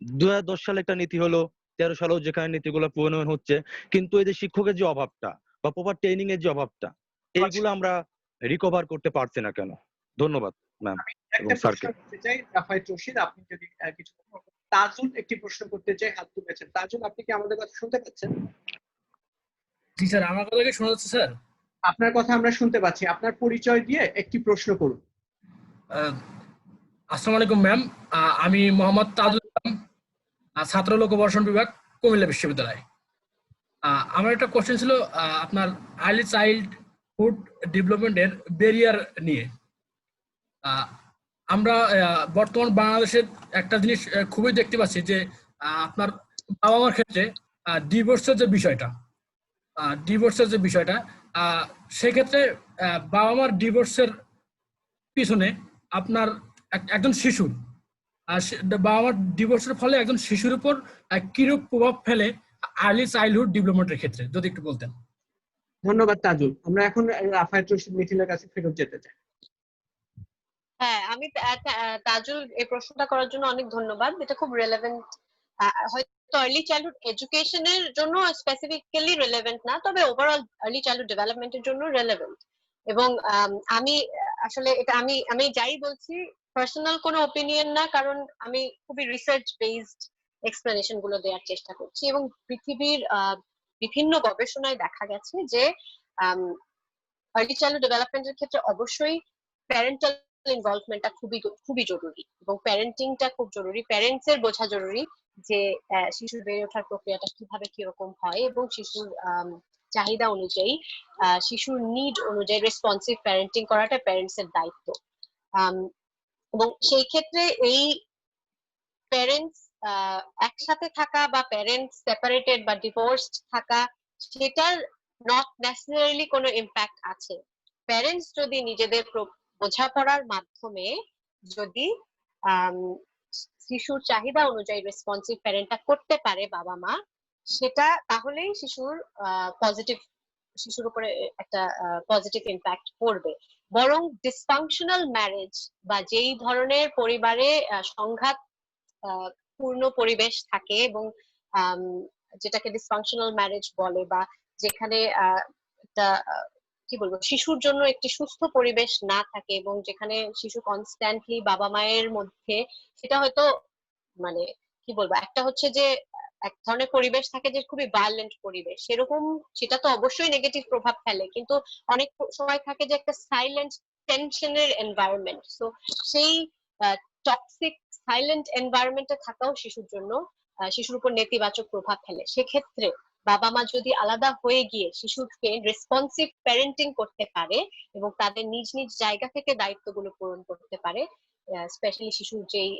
2010 সালে একটা নীতি হলো, 13 সালেও যেখানে নীতিগুলো প্রণয়ন হচ্ছে, কিন্তু এই যে শিক্ষকের যে অভাবটা বা প্রপার ট্রেনিং এর যে অভাবটা, এইগুলো আমরা রিকভার করতে পারছি না কেন? ধন্যবাদ ম্যাম এবং স্যারকে। রাফায়েত রশিদ, আপনি যদি কিছু, তাজুল একটি প্রশ্ন করতে চাই, হাত তুলেছেন। তাজুল, আপনি কি আমাদের কথা শুনতে পাচ্ছেন? জি স্যার, আমার কথা কি শোনা যাচ্ছে স্যার? আপনার কথা আমরা শুনতে পাচ্ছি। আপনার পরিচয় দিয়ে একটি প্রশ্ন করুন। আসসালামু আলাইকুম ম্যাম, আমি মোহাম্মদ তাজুল ইসলাম, ছাত্র লোকবর্ষণ বিভাগ, কুমিল্লা বিশ্ববিদ্যালয়। আমার একটা কোশ্চেন ছিল আপনার আর্লি চাইল্ডহুড ডেভেলপমেন্টের ব্যারিয়ার নিয়ে। আমরা বর্তমান বাংলাদেশের একটা জিনিস খুবই দেখতে পাচ্ছি যে আপনার বাবা মার ক্ষেত্রে ডিভোর্সের যে বিষয়টা, সেক্ষেত্রে বাবা মার ডিভোর্সের পিছনে আপনার একজন শিশুর বাবা মার ডিভোর্সের ফলে একজন শিশুর উপর কিরূপ প্রভাব ফেলে আর্লি চাইল্ডহুড ডেভেলপমেন্টের ক্ষেত্রে, যদি একটু বলতেন। ধন্যবাদ তাজুল। আমরা এখন রাফায়েত রশিদ মিথিলার কাছে ফেরত যেতে চাই। হ্যাঁ, আমি তাজুল এই প্রশ্নটা করার জন্য অনেক ধন্যবাদ। এটা খুব রেলেভেন্ট, হয়তো আর্লি চাইল্ডহুড এডুকেশনের জন্য স্পেসিফিক্যালি রেলেভেন্ট না, তবে ওভারঅল আর্লি চাইল্ডহুড ডেভেলপমেন্টের জন্য রেলেভেন্ট। এবং আমি আসলে এটা আমি যাই বলছি পার্সোনাল কোনো ওপিনিয়ন না, কারণ আমি খুবই রিসার্চ বেসড এক্সপ্লেনেশন গুলো দেওয়ার চেষ্টা করছি। এবং পৃথিবীর বিভিন্ন গবেষণায় দেখা গেছে যে আর্লি চাইল্ডহুড ডেভেলপমেন্টের ক্ষেত্রে অবশ্যই প্যারেন্টাল ইনভলভমেন্টটা খুবই জরুরি, এবং প্যারেন্টিংটা খুব জরুরি। প্যারেন্টস এর বোঝা জরুরি যে শিশুর বেড়ে ওঠার প্রক্রিয়াটা কিভাবে কিরকম হয়, এবং শিশুর চাহিদা অনুযায়ী, শিশুর নিড অনুযায়ী রেসপন্সিভ প্যারেন্টিং করাটা প্যারেন্টস এর দায়িত্ব। এবং সেই ক্ষেত্রে এই প্যারেন্টস একসাথে থাকা বা প্যারেন্টস সেপারেটেড বা ডিভোর্সড থাকা, সেটার নট নেসেসারিলি কোনো ইম্প্যাক্ট আছে। প্যারেন্টস যদি নিজেদের বোঝাপড়ার মাধ্যমে যদি শিশুর চাহিদা অনুযায়ী রেসপন্সিভ প্যারেন্টটা করতে পারে বাবা মা, সেটা তাহলেই শিশুর উপরে একটা পজিটিভ ইম্প্যাক্ট পড়বে। বরং ডিসফাংশনাল ম্যারেজ বা যেই ধরনের পরিবারে সংঘাত পূর্ণ পরিবেশ থাকে, এবং যেটাকে ডিসফাংশনাল ম্যারেজ বলে, বা যেখানে একটা কি বলবো শিশুর জন্য একটি সুস্থ পরিবেশ না থাকে, এবং যেখানে শিশু কনস্ট্যান্টলি বাবা মায়ের মধ্যে, সেটা হয়তো মানে কি বলবো, একটা হচ্ছে যে এক ধরনের পরিবেশ থাকে যে খুবই ভায়োলেন্ট পরিবেশ, সেরকম সেটা তো অবশ্যই নেগেটিভ প্রভাব ফেলে, কিন্তু অনেক সময় থাকে যে একটা সাইলেন্ট টেনশনের এনভায়রনমেন্ট। সো সেই টক্সিক সাইলেন্ট এনভায়রনমেন্টে থাকাও শিশুর উপর নেতিবাচক প্রভাব ফেলে। সেক্ষেত্রে বাবা মা যদি আলাদা হয়ে গিয়ে শিশুকে রেসপন্সিভ প্যারেন্টিং করতে পারে এবং তাদের নিজ নিজ জায়গা থেকে দায়িত্বগুলো পূরণ করতে পারে, স্পেশালি শিশুর যেই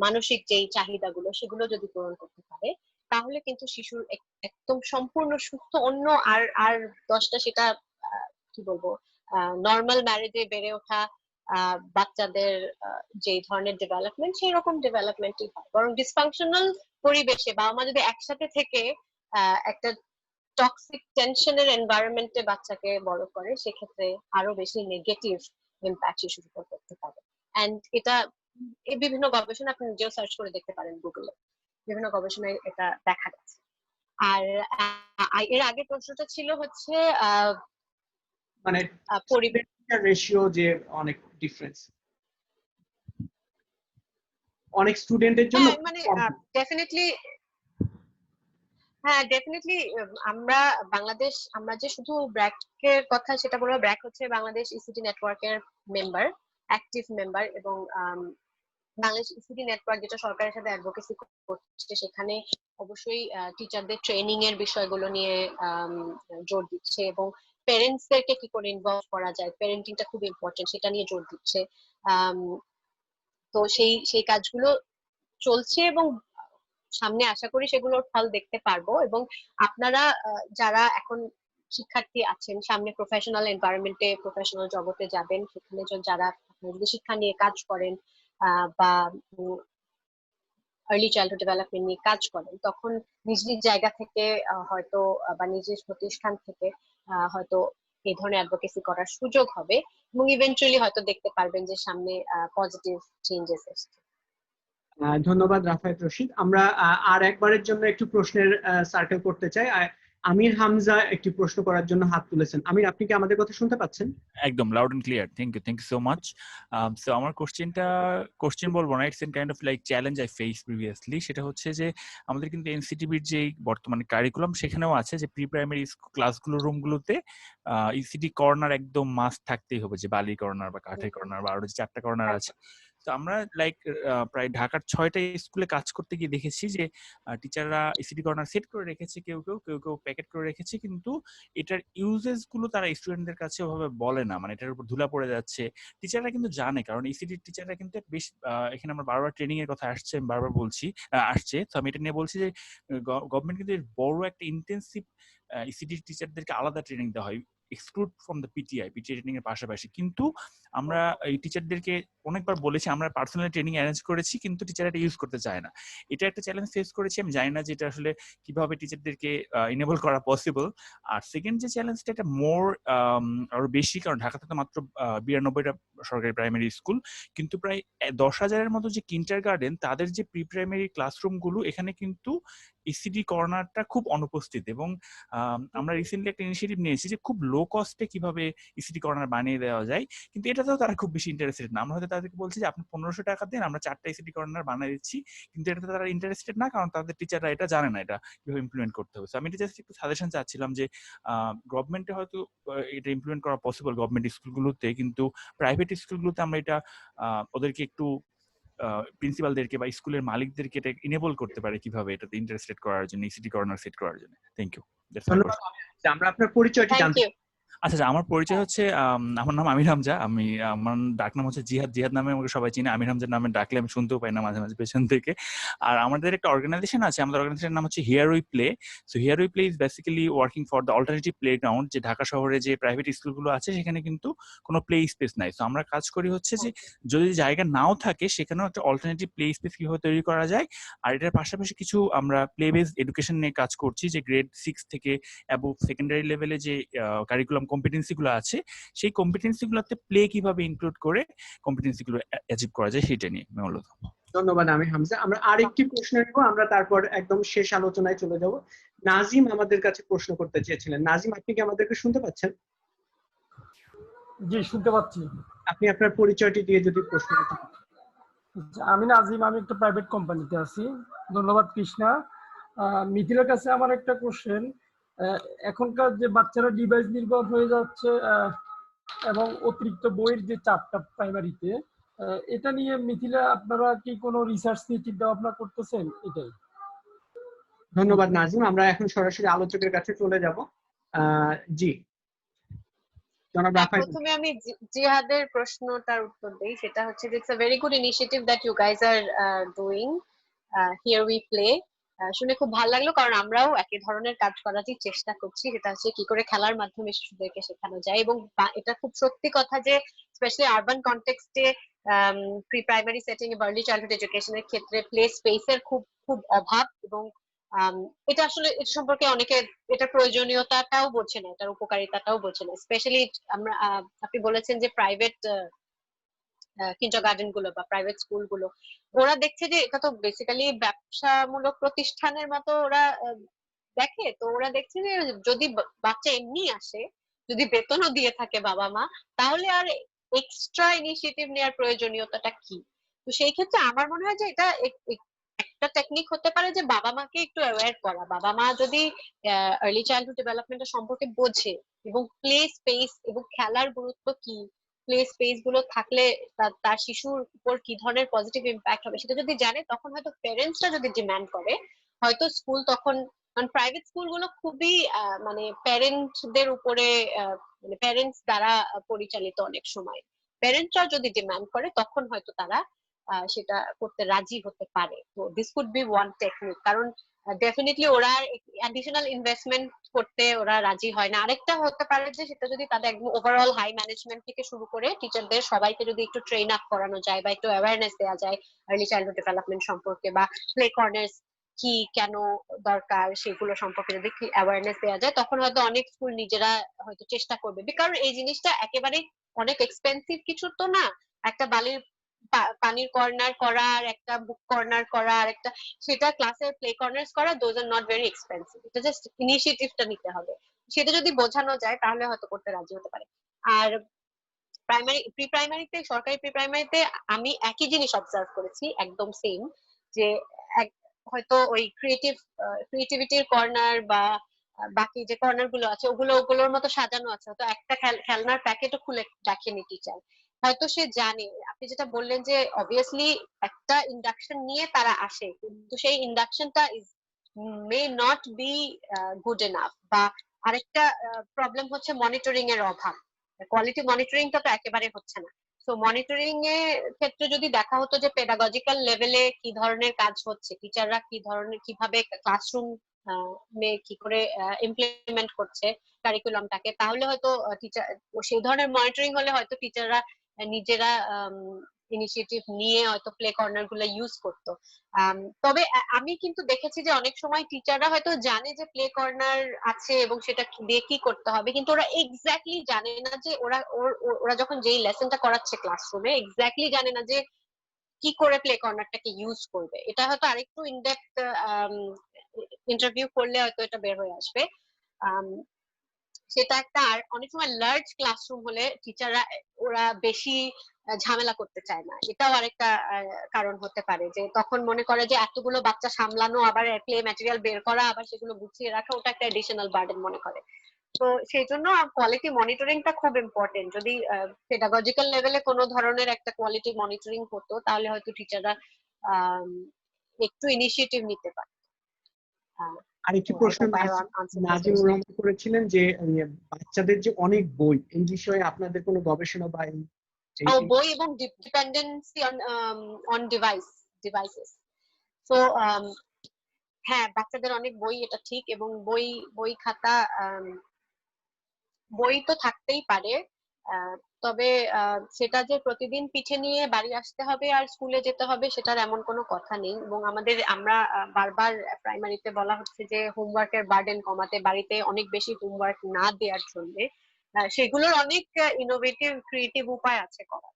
মানসিক যেই চাহিদাগুলো সেগুলো যদি পূরণ করতে পারে, তাহলে কিন্তু শিশুর একদম সম্পূর্ণ সুস্থ অন্য আর 10টা সেটা কি বলবো নর্মাল ম্যারেজে বেড়ে ওঠা বাচ্চাদের যে ধরনের ডেভেলপমেন্ট, সেই রকম ডেভেলপমেন্টই হয়। বরং ডিসফাংশনাল পরিবেশে বাবা মা যদি একসাথে থেকে একটা টক্সিক টেনশনের এনভায়রনমেন্টে বাচ্চাকে বড় করে, সেক্ষেত্রে আরো বেশি নেগেটিভ ইম্প্যাক্ট শিশুর উপর পড়তে পারে। এন্ড এটা বিভিন্ন গবেষণা, আপনি নিজেও সার্চ করে দেখতে পারেন গুগলে, বিভিন্ন গবেষণায় এটা দেখা গেছে। আর এর আগের প্রশ্নটা ছিল হচ্ছে মানে পরিবেশ রেশিও যে অনেক ডিফারেন্স অনেক স্টুডেন্টের জন্য, মানে ডেফিনেটলি হ্যাঁ ডেফিনেটলি আমরা যে শুধু ব্র্যাকের কথা সেটা বলবো, ব্র্যাক হচ্ছে বাংলাদেশ ইসিটি নেটওয়ার্কের মেম্বার, অ্যাক্টিভ মেম্বার, এবং বাংলাদেশ ইসিটি নেটওয়ার্ক যেটা সরকারের সাথে অ্যাডভোকেসি করছে, সেখানে অবশ্যই টিচারদের ট্রেনিং এর বিষয়গুলো নিয়ে জোর দিচ্ছে, এবং প্যারেন্টসদেরকে কি করে ইনভলভ করা যায়, প্যারেন্টিংটা খুব ইম্পর্টেন্ট, সেটা নিয়ে জোর দিচ্ছে। তো সেই কাজগুলো চলছে, এবং সামনে আশা করি সেগুলোর ফল দেখতে পারবো। এবং আপনারা যারা এখন শিক্ষার্থী আছেন, সামনে প্রফেশনাল এনভায়রনমেন্টে, প্রফেশনাল জগতে যাবেন, সেখানে যারা যদি শিক্ষা নিয়ে কাজ করেন বা আর্লি চাইল্ডহুড ডেভেলপমেন্ট নিয়ে কাজ করেন, তখন নিজ নিজ জায়গা থেকে হয়তো বা নিজের প্রতিষ্ঠান থেকে হয়তো এই ধরনের অ্যাডভোকেসি করার সুযোগ হবে, এবং ইভেন্চুয়ালি হয়তো দেখতে পারবেন যে সামনে পজিটিভ চেঞ্জেস এসছে। ধন্যবাদ রাফায়েত রশিদ। আমরা আর একবারের জন্য একটু প্রশ্নের সার্কেল করতে চাই। আমির হামজা একটি প্রশ্ন করার জন্য হাত তুলেছেন। আমির, আপনি কি আমাদের কথা শুনতে পাচ্ছেন? একদম loud and clear. Thank you so much. So আমার কোশ্চেন বলবো না, it's an kind of like challenge I face previously. সেটা হচ্ছে যে আমাদের কিন্তু এনসিটিবির যে বর্তমানে কারিকুলাম, সেখানেও আছে যে প্রি প্রাইমারি ক্লাসগুলো রুমগুলোতে ইসিটি কর্নার একদম মাস্ট থাকতেই হবে, যে বালি কর্নার বা কাঠের কর্নার বা আরো যে 4টা কর্নার আছে। তো আমরা লাইক প্রায় ঢাকার 6টা স্কুলে কাজ করতে গিয়ে দেখেছি যে টিচাররা ইসিটি কর্নার সেট করে রেখেছে, কেউ প্যাকেট করে রেখেছে, কিন্তু এটার ইউজেস গুলো তারা স্টুডেন্টদের কাছে ওভাবে বলে না, মানে এটার উপর ধুলা পড়ে যাচ্ছে। টিচাররা কিন্তু জানে, কারণ ইসিটি টিচাররা কিন্তু বেশ এখানে আমরা বারবার ট্রেনিং এর কথা আসছে, আমি বারবার বলছি আসছে, তো আমি এটা নিয়ে বলছি যে গভর্নমেন্ট কিন্তু বড় একটা ইন্টেন্সিভ ইসিটি টিচারদেরকে আলাদা ট্রেনিং দেওয়া হয়, exclude from the PTI training এর পাশাপাশি। কিন্তু আমরা এই টিচারদেরকে অনেকবার বলেছি, আমরা পার্সোনাল ট্রেনিং অ্যারেঞ্জ করেছি, কিন্তু টিচার এটা ইউজ করতে চায় না। এটা একটা চ্যালেঞ্জ ফেস করেছি। আমি জানি না যে এটা আসলে কিভাবে টিচারদেরকে ইনেবল করা পসিবল। আর সেকেন্ড যে চ্যালেঞ্জটা, এটা মোর আরো বেশি, কারণ ঢাকাতে তো মাত্র 92টা সরকারি প্রাইমারি স্কুল, কিন্তু প্রায় 10,000-এর মতো যে কিন্ডার গার্ডেন, তাদের যে প্রি প্রাইমারি ক্লাসরুমগুলো, এখানে কিন্তু ইসিডি কর্নারটা খুব অনুপস্থিত। এবং আমরা রিসেন্টলি একটা ইনিশিয়েটিভ নিয়েছি যে খুব লো কস্টে কিভাবে ইসিডি কর্নার বানিয়ে দেওয়া যায়, কিন্তু এটাতেও তারা খুব বেশি ইন্টারেস্টেড না। আমরা হয়তো তাদেরকে বলছি যে আপনি 1500 টাকা দেন, আমরা 4টা ইসিডি কর্নার বানিয়ে দিচ্ছি, কিন্তু এটাতে তারা ইন্টারেস্টেড না, কারণ তাদের টিচাররা এটা জানে না এটা কিভাবে ইমপ্লিমেন্ট করতে হবে। আমি এটা জাস্ট একটু সাজেশন চাচ্ছিলাম যে গভর্নমেন্টে হয়তো এটা ইমপ্লিমেন্ট করা পসিবল গভর্নমেন্ট স্কুলগুলোতে, কিন্তু প্রাইভেট স্কুলগুলোতে আমরা এটা ওদেরকে একটু প্রিন্সিপালদেরকে বা স্কুলের মালিকদেরকে এটা ইনেবল করতে পারে কিভাবে এটাতে ইন্টারেস্টেড করার জন্য, ইসিডি কর্নার সেট করার জন্য। Thank you. ধন্যবাদ। আমরা আপনার পরিচয়টি থ্যাংক জানতে ইউ। আচ্ছা, আমার পরিচয় হচ্ছে, আমার নাম আমির হামজা। আমার ডাক নাম হচ্ছে জিহাদ। জিহাদ নামে আমাকে সবাই চিনে। আমির হামজার নামে ডাকলে আমি শুনতেও পাই না মাঝে মাঝে পেছন থেকে। আর আমাদের একটা অর্গানাইজেশন আছে, আমাদের অর্গানাইজেশনের নাম হচ্ছে here we play. So here we play is basically working for the alternative play ground. যে ঢাকা শহরে যে প্রাইভেট স্কুলগুলো আছে, সেখানে কিন্তু কোনো প্লে স্পেস নাই। সো আমরা কাজ করি হচ্ছে যে যদি জায়গা নাও থাকে, সেখানেও একটা অল্টারনেটিভ প্লে স্পেস কিভাবে তৈরি করা যায়। আর এটার পাশাপাশি কিছু আমরা প্লে বেসড এডুকেশন নিয়ে কাজ করছি, যে গ্রেড 6 থেকে অ্যাবভ সেকেন্ডারি লেভেলে যে কারিকুলাম কম্পিটেন্সিগুলো আছে, সেই কম্পিটেন্সিগুলোতে প্লে কিভাবে ইনক্লুড করে কম্পিটেন্সিগুলো অ্যাচিভ করা যায়, সেটা নিয়ে মূলত। ধন্যবাদ আমির হামজা। আমরা আরেকটি প্রশ্ন নেব, আমরা তারপর একদম শেষ আলোচনায় চলে যাব। নাজিম আমাদের কাছে প্রশ্ন করতে চেয়েছিলেন। নাজিম, আপনি কি আমাদেরকে শুনতে পাচ্ছেন? জি, শুনতে পাচ্ছি। আপনি আপনার পরিচয়টি দিয়ে যদি প্রশ্ন করতে। আমি নাজিম, আমি একটা প্রাইভেট কোম্পানিতে আছি। ধন্যবাদ কৃষ্ণা। মিথিলার কাছে আমার একটা কোশ্চেন। এখনকার যে বাচ্চারা ডিভাইস নির্ভর হয়ে যাচ্ছে এবং অতিরিক্ত বইয়ের যে চাপটা প্রাইমারিতে, এটা নিয়ে মিথিলা আপনারা কি কোনো রিসার্চ নিয়ে চিন্তা ভাবনা করতেছেন? এটাই। ধন্যবাদ নাজিম। আমরা এখন সরাসরি আলোচকের কাছে চলে যাব। জি, জনাব রাফায়েল। প্রথমে আমি জিহাদের প্রশ্নটার উত্তর দেই। সেটা হচ্ছে যে it's a very good initiative that you guys are doing here we play. শুনে খুব ভালো লাগলো, কারণ আমরাও একই ধরনের কাজ করারই চেষ্টা করছি। সেটা হচ্ছে কি করে খেলার মাধ্যমে শিশুদেরকে শেখানো যায়। এবং এটা খুব সত্যি কথা যে স্পেশালি আরবান কনটেক্সটে প্রি প্রাইমারি সেটিং এ আর্লি চাইল্ডহুড এডুকেশনের ক্ষেত্রে প্লে স্পেসের খুব খুব অভাব। এবং এটা আসলে এটা সম্পর্কে অনেকে এটা প্রয়োজনীয়তাটাও বোঝে না, এটার উপকারিতাটাও বোঝে না। স্পেশালি আমরা আপনি বলেছেন যে প্রাইভেট কিন্ডারগার্টেন গুলো বা প্রাইভেট স্কুল গুলো, ওরা দেখছে যে এটা তো বেসিক্যালি ব্যবসামূলক প্রতিষ্ঠানের মতো ওরা দেখে। তো ওরা দেখছে যে যদি বাচ্চা এমনি আসে, যদি বেতনও দিয়ে থাকে বাবা মা, তাহলে আর এক্সট্রা ইনিশিয়েটিভ নেওয়ার প্রয়োজনীয়তাটা কি? তো সেই ক্ষেত্রে আমার মনে হয় যে এটা একটা টেকনিক হতে পারে যে বাবা মাকে একটু অ্যাওয়্যার করা। বাবা মা যদি আর্লি চাইল্ডহুড ডেভেলপমেন্টের সম্পর্কে বোঝে এবং প্লে স্পেস এবং খেলার গুরুত্ব কি, প্লে স্পেস গুলো থাকলে তার শিশুর উপর কি ধরনের পজিটিভ ইম্প্যাক্ট হবে সেটা যদি জানে, তখন হয়তো প্যারেন্টসরা যদি ডিমান্ড করে, হয়তো স্কুল তখন, কারণ প্রাইভেট স্কুলগুলো খুবই মানে প্যারেন্টসদের উপরে মানে প্যারেন্টস দ্বারা পরিচালিত। অনেক সময় প্যারেন্টসরা যদি ডিমান্ড করে, তখন হয়তো তারা সেটা করতে রাজি হতে পারে। তো this could be one technique, কারণ ডেফিনেটলি ওরা অ্যাডিশনাল ইনভেস্টমেন্ট করতে ওরা রাজি হয় না। আরেকটা হতে পারে যে সেটা যদি তাদের একদম ওভারঅল হাই ম্যানেজমেন্ট থেকে শুরু করে টিচারদের সবাইকে যদি একটু ট্রেন আপ করানো যায় বা একটু অ্যাওয়ারনেস দেওয়া যায় আর্লি চাইল্ডহুড ডেভেলপমেন্ট সম্পর্কে, বা প্লে কর্নার্স কি কেন দরকার সেগুলো সম্পর্কে যদি অ্যাওয়ারনেস দেওয়া যায়, তখন হয়তো অনেক স্কুল নিজেরা হয়তো চেষ্টা করবে। কারণ এই জিনিসটা একেবারে অনেক এক্সপেন্সিভ কিছু তো না। একটা পানির কর্নার করা আর একটা বুক কর্নার করা আর একটা সেটা ক্লাসের প্লে কর্নার্স করা, those are not very expensive. এটা জাস্ট ইনিশিয়েটিভটা নিতে হবে। সেটা যদি বোঝানো যায় তাহলে হয়তো করতে রাজি হতে পারে। আর প্রি প্রাইমারিতে, সরকারি প্রি প্রাইমারিতে আমি একই জিনিস অবজার্ভ করেছি, একদম সেম, যে হয়তো ওই ক্রিয়েটিভিটির কর্নার বা বাকি যে কর্নার গুলো আছে ওগুলোর মতো সাজানো আছে, হয়তো একটা খেলনার প্যাকেটও খুলে দেখেনি টিচার। হয়তো সে জানে, আপনি যেটা বললেন যে অবভিয়াসলি একটা ইন্ডাকশন নিয়ে তারা আসে, কিন্তু সেই ইন্ডাকশনটা may not be good enough. বা আরেকটা প্রবলেম হচ্ছে মনিটরিং এর অভাব। কোয়ালিটি মনিটরিংটা তো একেবারে হচ্ছে না। তো মনিটরিং এর ক্ষেত্রে যদি দেখা হতো যে পেডাগজিক্যাল লেভেলে কি ধরনের কাজ হচ্ছে, টিচাররা কি ধরনের কিভাবে ক্লাসরুম কি করে ইমপ্লিমেন্ট করছে কারিকুলামটাকে, তাহলে হয়তো টিচার সেই ধরনের মনিটরিং হলে হয়তো টিচাররা নিজেরা ইনিশিয়েটিভ নিয়ে হয়তো প্লে কর্নার গুলো ইউজ করতো। তবে আমি কিন্তু দেখেছি যে অনেক সময় টিচাররা হয়তো জানে যে প্লে কর্নার আছে এবং সেটা দিয়ে কি করতে হবে, কিন্তু ওরা এক্স্যাক্টলি জানে না যে ওরা যখন যেই লেসনটা করাচ্ছে ক্লাসরুমে এক্স্যাক্টলি জানে না যে কি করে প্লে কর্নারটাকে ইউজ করবে। এটা হয়তো আরেকটু ইনডেপথ ইন্টারভিউ করলে হয়তো এটা বের হয়ে আসবে। সেটা একটা। আর অনেক সময় লার্জ ক্লাসরুম হলে টিচাররা ওরা বেশি ঝামেলা করতে চায় না, এটাও আরেকটা কারণ হতে পারে, যে তখন মনে করে যে এতগুলো বাচ্চা সামলানো, আবার প্লে ম্যাটেরিয়াল বের করা, আবার সেগুলো গুছিয়ে রাখা, ওটা একটা এডিশনাল বার্ডেন মনে করে। তো সেই জন্য কোয়ালিটি মনিটরিংটা খুব ইম্পর্টেন্ট। যদি পেডাগজিক্যাল লেভেলে কোনো ধরনের একটা কোয়ালিটি মনিটরিং হতো তাহলে হয়তো টিচাররা একটু ইনিশিয়েটিভ নিতে পারে। আরেকটি প্রশ্ন নাজিমুর রহমান করেছিলেন যে বাচ্চাদের যে অনেক বই, এই বিষয়ে আপনাদের কোনো গবেষণা বা বই এবং ডিপেন্ডেন্সি অন ডিভাইসেস। তো হ্যাঁ, বাচ্চাদের অনেক বই, এটা ঠিক। এবং বই খাতা, বই তো থাকতেই পারে, তবে সেটা যে প্রতিদিন পিঠে নিয়ে বাড়ি আসতে হবে আর স্কুলে যেতে হবে সেটার এমন কোনো কথা নেই। এবং আমরা বারবার প্রাইমারিতে বলা হচ্ছে যে হোমওয়ার্কের বার্ডেন কমাতে, বাড়িতে অনেক বেশি হোমওয়ার্ক না দেওয়ার জন্য। সেগুলোর অনেক ইনোভেটিভ ক্রিয়েটিভ উপায় আছে করার।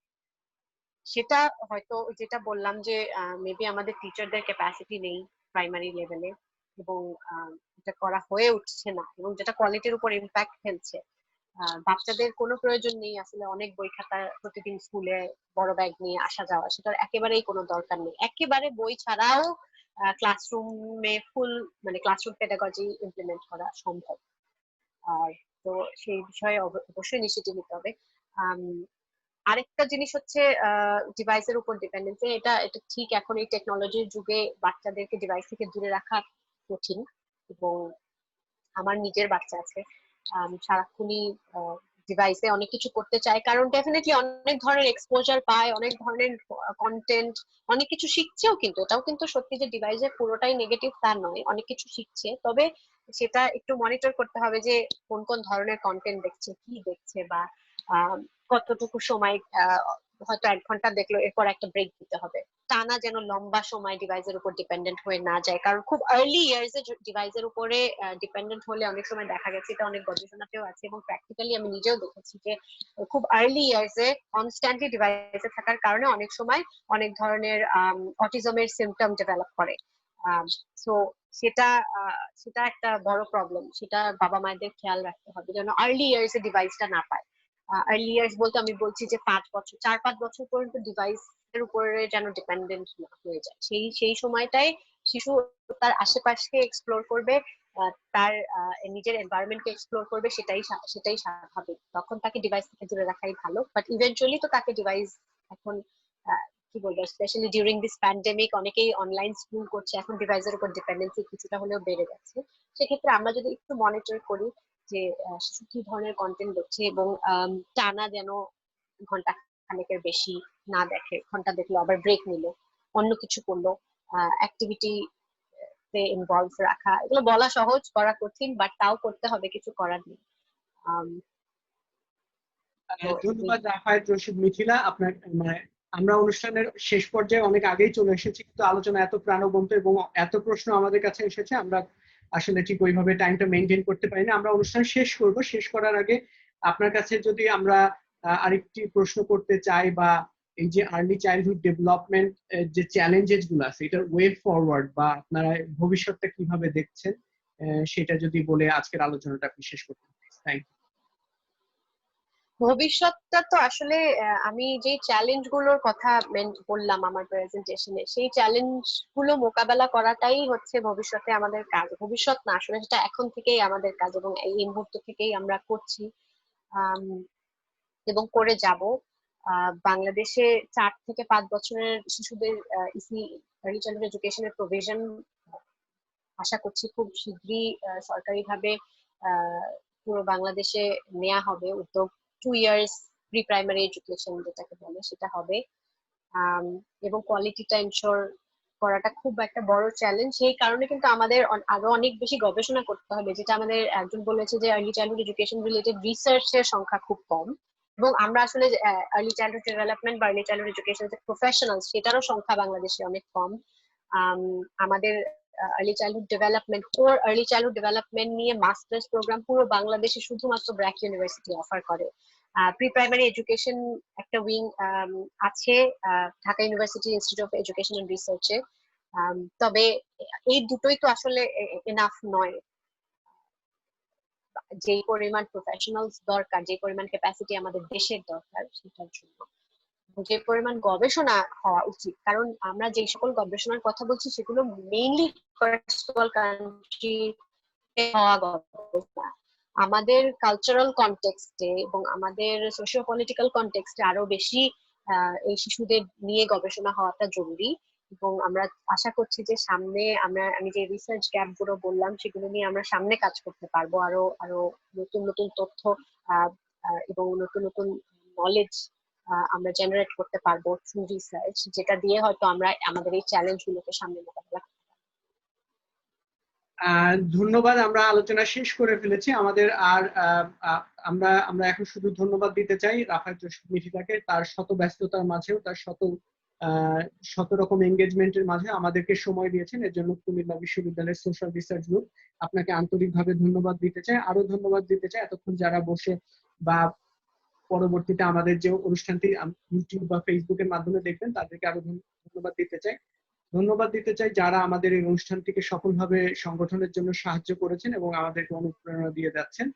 সেটা হয়তো যেটা বললাম যে মেবি আমাদের টিচারদের ক্যাপাসিটি নেই প্রাইমারি লেভেলে, এবং এটা করা হয়ে উঠছে না, এবং যেটা কোয়ালিটির উপর ইম্প্যাক্ট ফেলছে। বাচ্চাদের কোনো প্রয়োজন নেই আসলে অনেক বই খাতা প্রতিদিন স্কুলে বড় ব্যাগ নিয়ে আসা যাওয়া, সেটার একেবারেই কোনো দরকার নেই। একেবারে বই ছাড়াও ক্লাসরুমে মানে ক্লাসরুম পেডাগজি ইমপ্লিমেন্ট করা সম্ভব। আর তো সেই বিষয়ে অবশ্যই ইনিশিয়েটিভ নিতে হবে। আরেকটা জিনিস হচ্ছে ডিভাইসের উপর ডিপেন্ডেন্সি। এটা ঠিক, এখন এই টেকনোলজির যুগে বাচ্চাদেরকে ডিভাইস থেকে দূরে রাখা কঠিন। এবং আমার নিজের বাচ্চা আছে, সারাক্ষণই ডিভাইসে অনেক কিছু করতে চায়, কারণ ডেফিনেটলি অনেক ধরনের এক্সপোজার পায়, অনেক ধরনের কন্টেন্ট, অনেক কিছু শিখছেও। কিন্তু এটাও কিন্তু সত্যি যে ডিভাইসে পুরোটাই নেগেটিভ তা নয়, অনেক কিছু শিখছে। তবে সেটা একটু মনিটর করতে হবে যে কোন কোন ধরনের কন্টেন্ট দেখছে, কি দেখছে, বা কতটুকু সময়, হয়তো 1 ঘন্টা দেখলো, এরপর একটা ব্রেক দিতে হবে। টানা যেন লম্বা সময় ডিভাইসের উপর ডিপেন্ডেন্ট হয়ে না যায়, কারণ খুব আর্লি ইয়ার্স এ ডিভাইসের উপরে ডিপেন্ডেন্ট হলে অনেক সময় দেখা গেছে, এটা অনেক গবেষণাতেও আছে এবং প্র্যাকটিক্যালি আমি নিজেও দেখেছি যে খুব আর্লি ইয়ার্স এ কনস্ট্যান্টলি ডিভাইসে থাকার কারণে অনেক সময় অনেক ধরনের অটিজমের সিমটম ডেভেলপ করে। সো সেটা একটা বড় প্রবলেম। সেটা বাবা মায়েদের খেয়াল রাখতে হবে যেন আর্লি ইয়ার্স এ ডিভাইসটা না পায়। আর্লি ইয়ার্স বলতে আমি বলছি যে 4-5 বছর পর্যন্ত ডিভাইস এর উপরে যেন ডিপেন্ডেন্ট না হয়ে যায়। সেই সময়টায় শিশু তার আশেপাশকে এক্সপ্লোর করবে, তার নিজের এনভায়রনমেন্টকে এক্সপ্লোর করবে, সেটাই স্বাভাবিক। তখন তাকে ডিভাইস থেকে দূরে রাখাই ভালো। বাট ইভেন্চুয়ালি তো তাকে ডিভাইস, এখন কি বলবো, স্পেশালি ডিউরিং দিস প্যান্ডেমিক অনেকেই অনলাইন স্কুল করছে, এখন ডিভাইসের উপর ডিপেন্ডেন্সি কিছুটা হলেও বেড়ে গেছে। সেক্ষেত্রে আমরা যদি একটু মনিটর করি যে শিশু কি ধরনের কন্টেন্ট দেখছে, এবং টানা যেন ঘন্টা খানেকের বেশি না দেখে, ঘন্টা দেখলো আবার ব্রেক নিল, অন্য কিছু করলো, অ্যাক্টিভিটি তে ইনভলভ রাখা, এগুলো বলা সহজ, করা কঠিন, বাট তাও করতে হবে, কিছু করার নেই। ধন্যবাদ রাফায়েত, রশিদ, মিথিলা। আপনার মানে আমরা অনুষ্ঠানের শেষ পর্যায়ে অনেক আগেই চলে এসেছি, কিন্তু আলোচনা এত প্রাণবন্ত এবং এত প্রশ্ন আমাদের কাছে এসেছে, আমরা আসলে ঠিক ওইভাবে টাইমটা মেনটেন করতে পারি না। আমরা অনুষ্ঠান শেষ করব। শেষ করার আগে আপনার কাছে যদি আমরা আরেকটি প্রশ্ন করতে চাই, বা এই যে আর্লি চাইল্ডহুড ডেভেলপমেন্ট যে চ্যালেঞ্জেস গুলো আছে, এটার ওয়ে ফরওয়ার্ড বা আপনারা ভবিষ্যৎটা কিভাবে দেখছেন, সেটা যদি বলে আজকের আলোচনাটা আপনি শেষ করতে পারেন। Thank you. ভবিষ্যৎটা তো আসলে আমি যে চ্যালেঞ্জ গুলোর কথা বললাম আমার প্রেজেন্টেশনে, সেই চ্যালেঞ্জ গুলো মোকাবেলা করাটাই হচ্ছে ভবিষ্যতে আমাদের কাজ। ভবিষ্যৎ না, আসলে সেটা এখন থেকেই আমাদের কাজ, এবং এই মুহূর্ত থেকেই আমরা করছি এবং করে যাব। বাংলাদেশে 4 থেকে 5 বছরের শিশুদের ইসি আর্লি চাইল্ডহুড এডুকেশনের প্রভিশন আশা করছি খুব শীঘ্রই সরকারিভাবে পুরো বাংলাদেশে নেওয়া হবে উদ্যোগ। 2 ইয়ার্স প্রি প্রাইমারি এডুকেশন যেটাকে বলে সেটা হবে, এবং কোয়ালিটিটা এনশোর করাটা খুব একটা বড় চ্যালেঞ্জ। সেই কারণে কিন্তু আমাদের আরো অনেক বেশি গবেষণা করতে হবে, যেটা আমাদের একজন বলেছে যে আর্লি চাইল্ডহুড এডুকেশন রিলেটেড রিসার্চের সংখ্যা খুব কম, এবং আমরা আসলে আর্লি চাইল্ডহুড ডেভেলপমেন্ট বা আর্লি চাইল্ডহুড এডুকেশন যে প্রফেশনালস সেটারও সংখ্যা বাংলাদেশে অনেক কম। আমাদের early childhood development early childhood development নিয়ে মাস্টার্স প্রোগ্রাম পুরো বাংলাদেশে শুধুমাত্র ব্র্যাক ইউনিভার্সিটি অফার করে। প্রি প্রাইমারি এডুকেশন একটা উইং আছে Dhaka university institute of education and রিসার্চে, তবে এই দুটোই তো আসলে এনাফ নয়। যে পরিমাণ প্রফেশনালস দরকার, যে পরিমাণ ক্যাপাসিটি আমাদের দেশের দরকার সেটার জন্য যে পরিমাণ গবেষণা হওয়া উচিত, কারণ আমরা যে সকল গবেষণার কথা বলছি সেগুলো মেইনলি ফার্স্ট ওয়ার্ল্ড কান্ট্রি হওয়া গবেষণা। আমাদের কালচারাল কনটেক্সটে এবং আমাদের সোশিও পলিটিক্যাল কনটেক্সটে আরো বেশি এই শিশুদের নিয়ে গবেষণা হওয়াটা জরুরি। এবং আমরা আশা করছি যে সামনে আমি যে রিসার্চ গ্যাপ গুলো বললাম সেগুলো নিয়ে আমরা সামনে কাজ করতে পারবো, আরো নতুন নতুন তথ্য এবং নতুন নতুন নলেজ আমরা জেনারেট করতে পারবো থ্রু রিসার্চ, যেটা দিয়ে হয়তো আমরা আমাদের এই চ্যালেঞ্জ গুলোকে সামনে মোকাবেলা করতে পারবো। ধন্যবাদ। আমরা আলোচনা শেষ করে ফেলেছি আমাদের। আর আমরা এখন শুধু ধন্যবাদ দিতে চাই রাফায়েত রশিদ মিথিলাকে, তার শত ব্যস্ততার মাঝেও তার শত রকম এঙ্গেজমেন্টের মাঝে আমাদেরকে সময় দিয়েছেন। এর জন্য কুমিল্লা বিশ্ববিদ্যালয়ের সোশ্যাল রিসার্চ গ্রুপ আপনাকে আন্তরিকভাবে ধন্যবাদ দিতে চাই। আরো ধন্যবাদ দিতে চাই এতক্ষণ যারা বসে বা পরবর্তীতে আমাদের যে অনুষ্ঠানটি ইউটিউব বা ফেসবুকের মাধ্যমে দেখবেন তাদেরকে আরো ধন্যবাদ দিতে চাই। ধন্যবাদ দিতে চাই যারা আমাদের এই অনুষ্ঠানটিকে সফলভাবে সংগঠনের জন্য সাহায্য করেছেন এবং আমাদেরকে অনুপ্রেরণা দিয়ে যাচ্ছেন,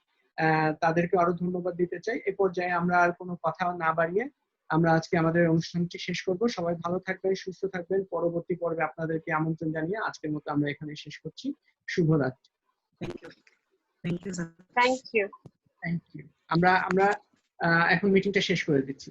তাদেরকে আরো ধন্যবাদ দিতে চাই। এ পর্যায়ে আমরা আর কোনো কথা না বাড়িয়ে আমরা আজকে আমাদের অনুষ্ঠানটি শেষ করব। সবাই ভালো থাকবেন, সুস্থ থাকবেন। পরবর্তী পর্বে আপনাদেরকে আমন্ত্রণ জানিয়ে আজকের মতো আমরা এখানে শেষ করছি। শুভরাত্রি। Thank you. আমরা এখন মিটিংটা শেষ করে দিচ্ছি।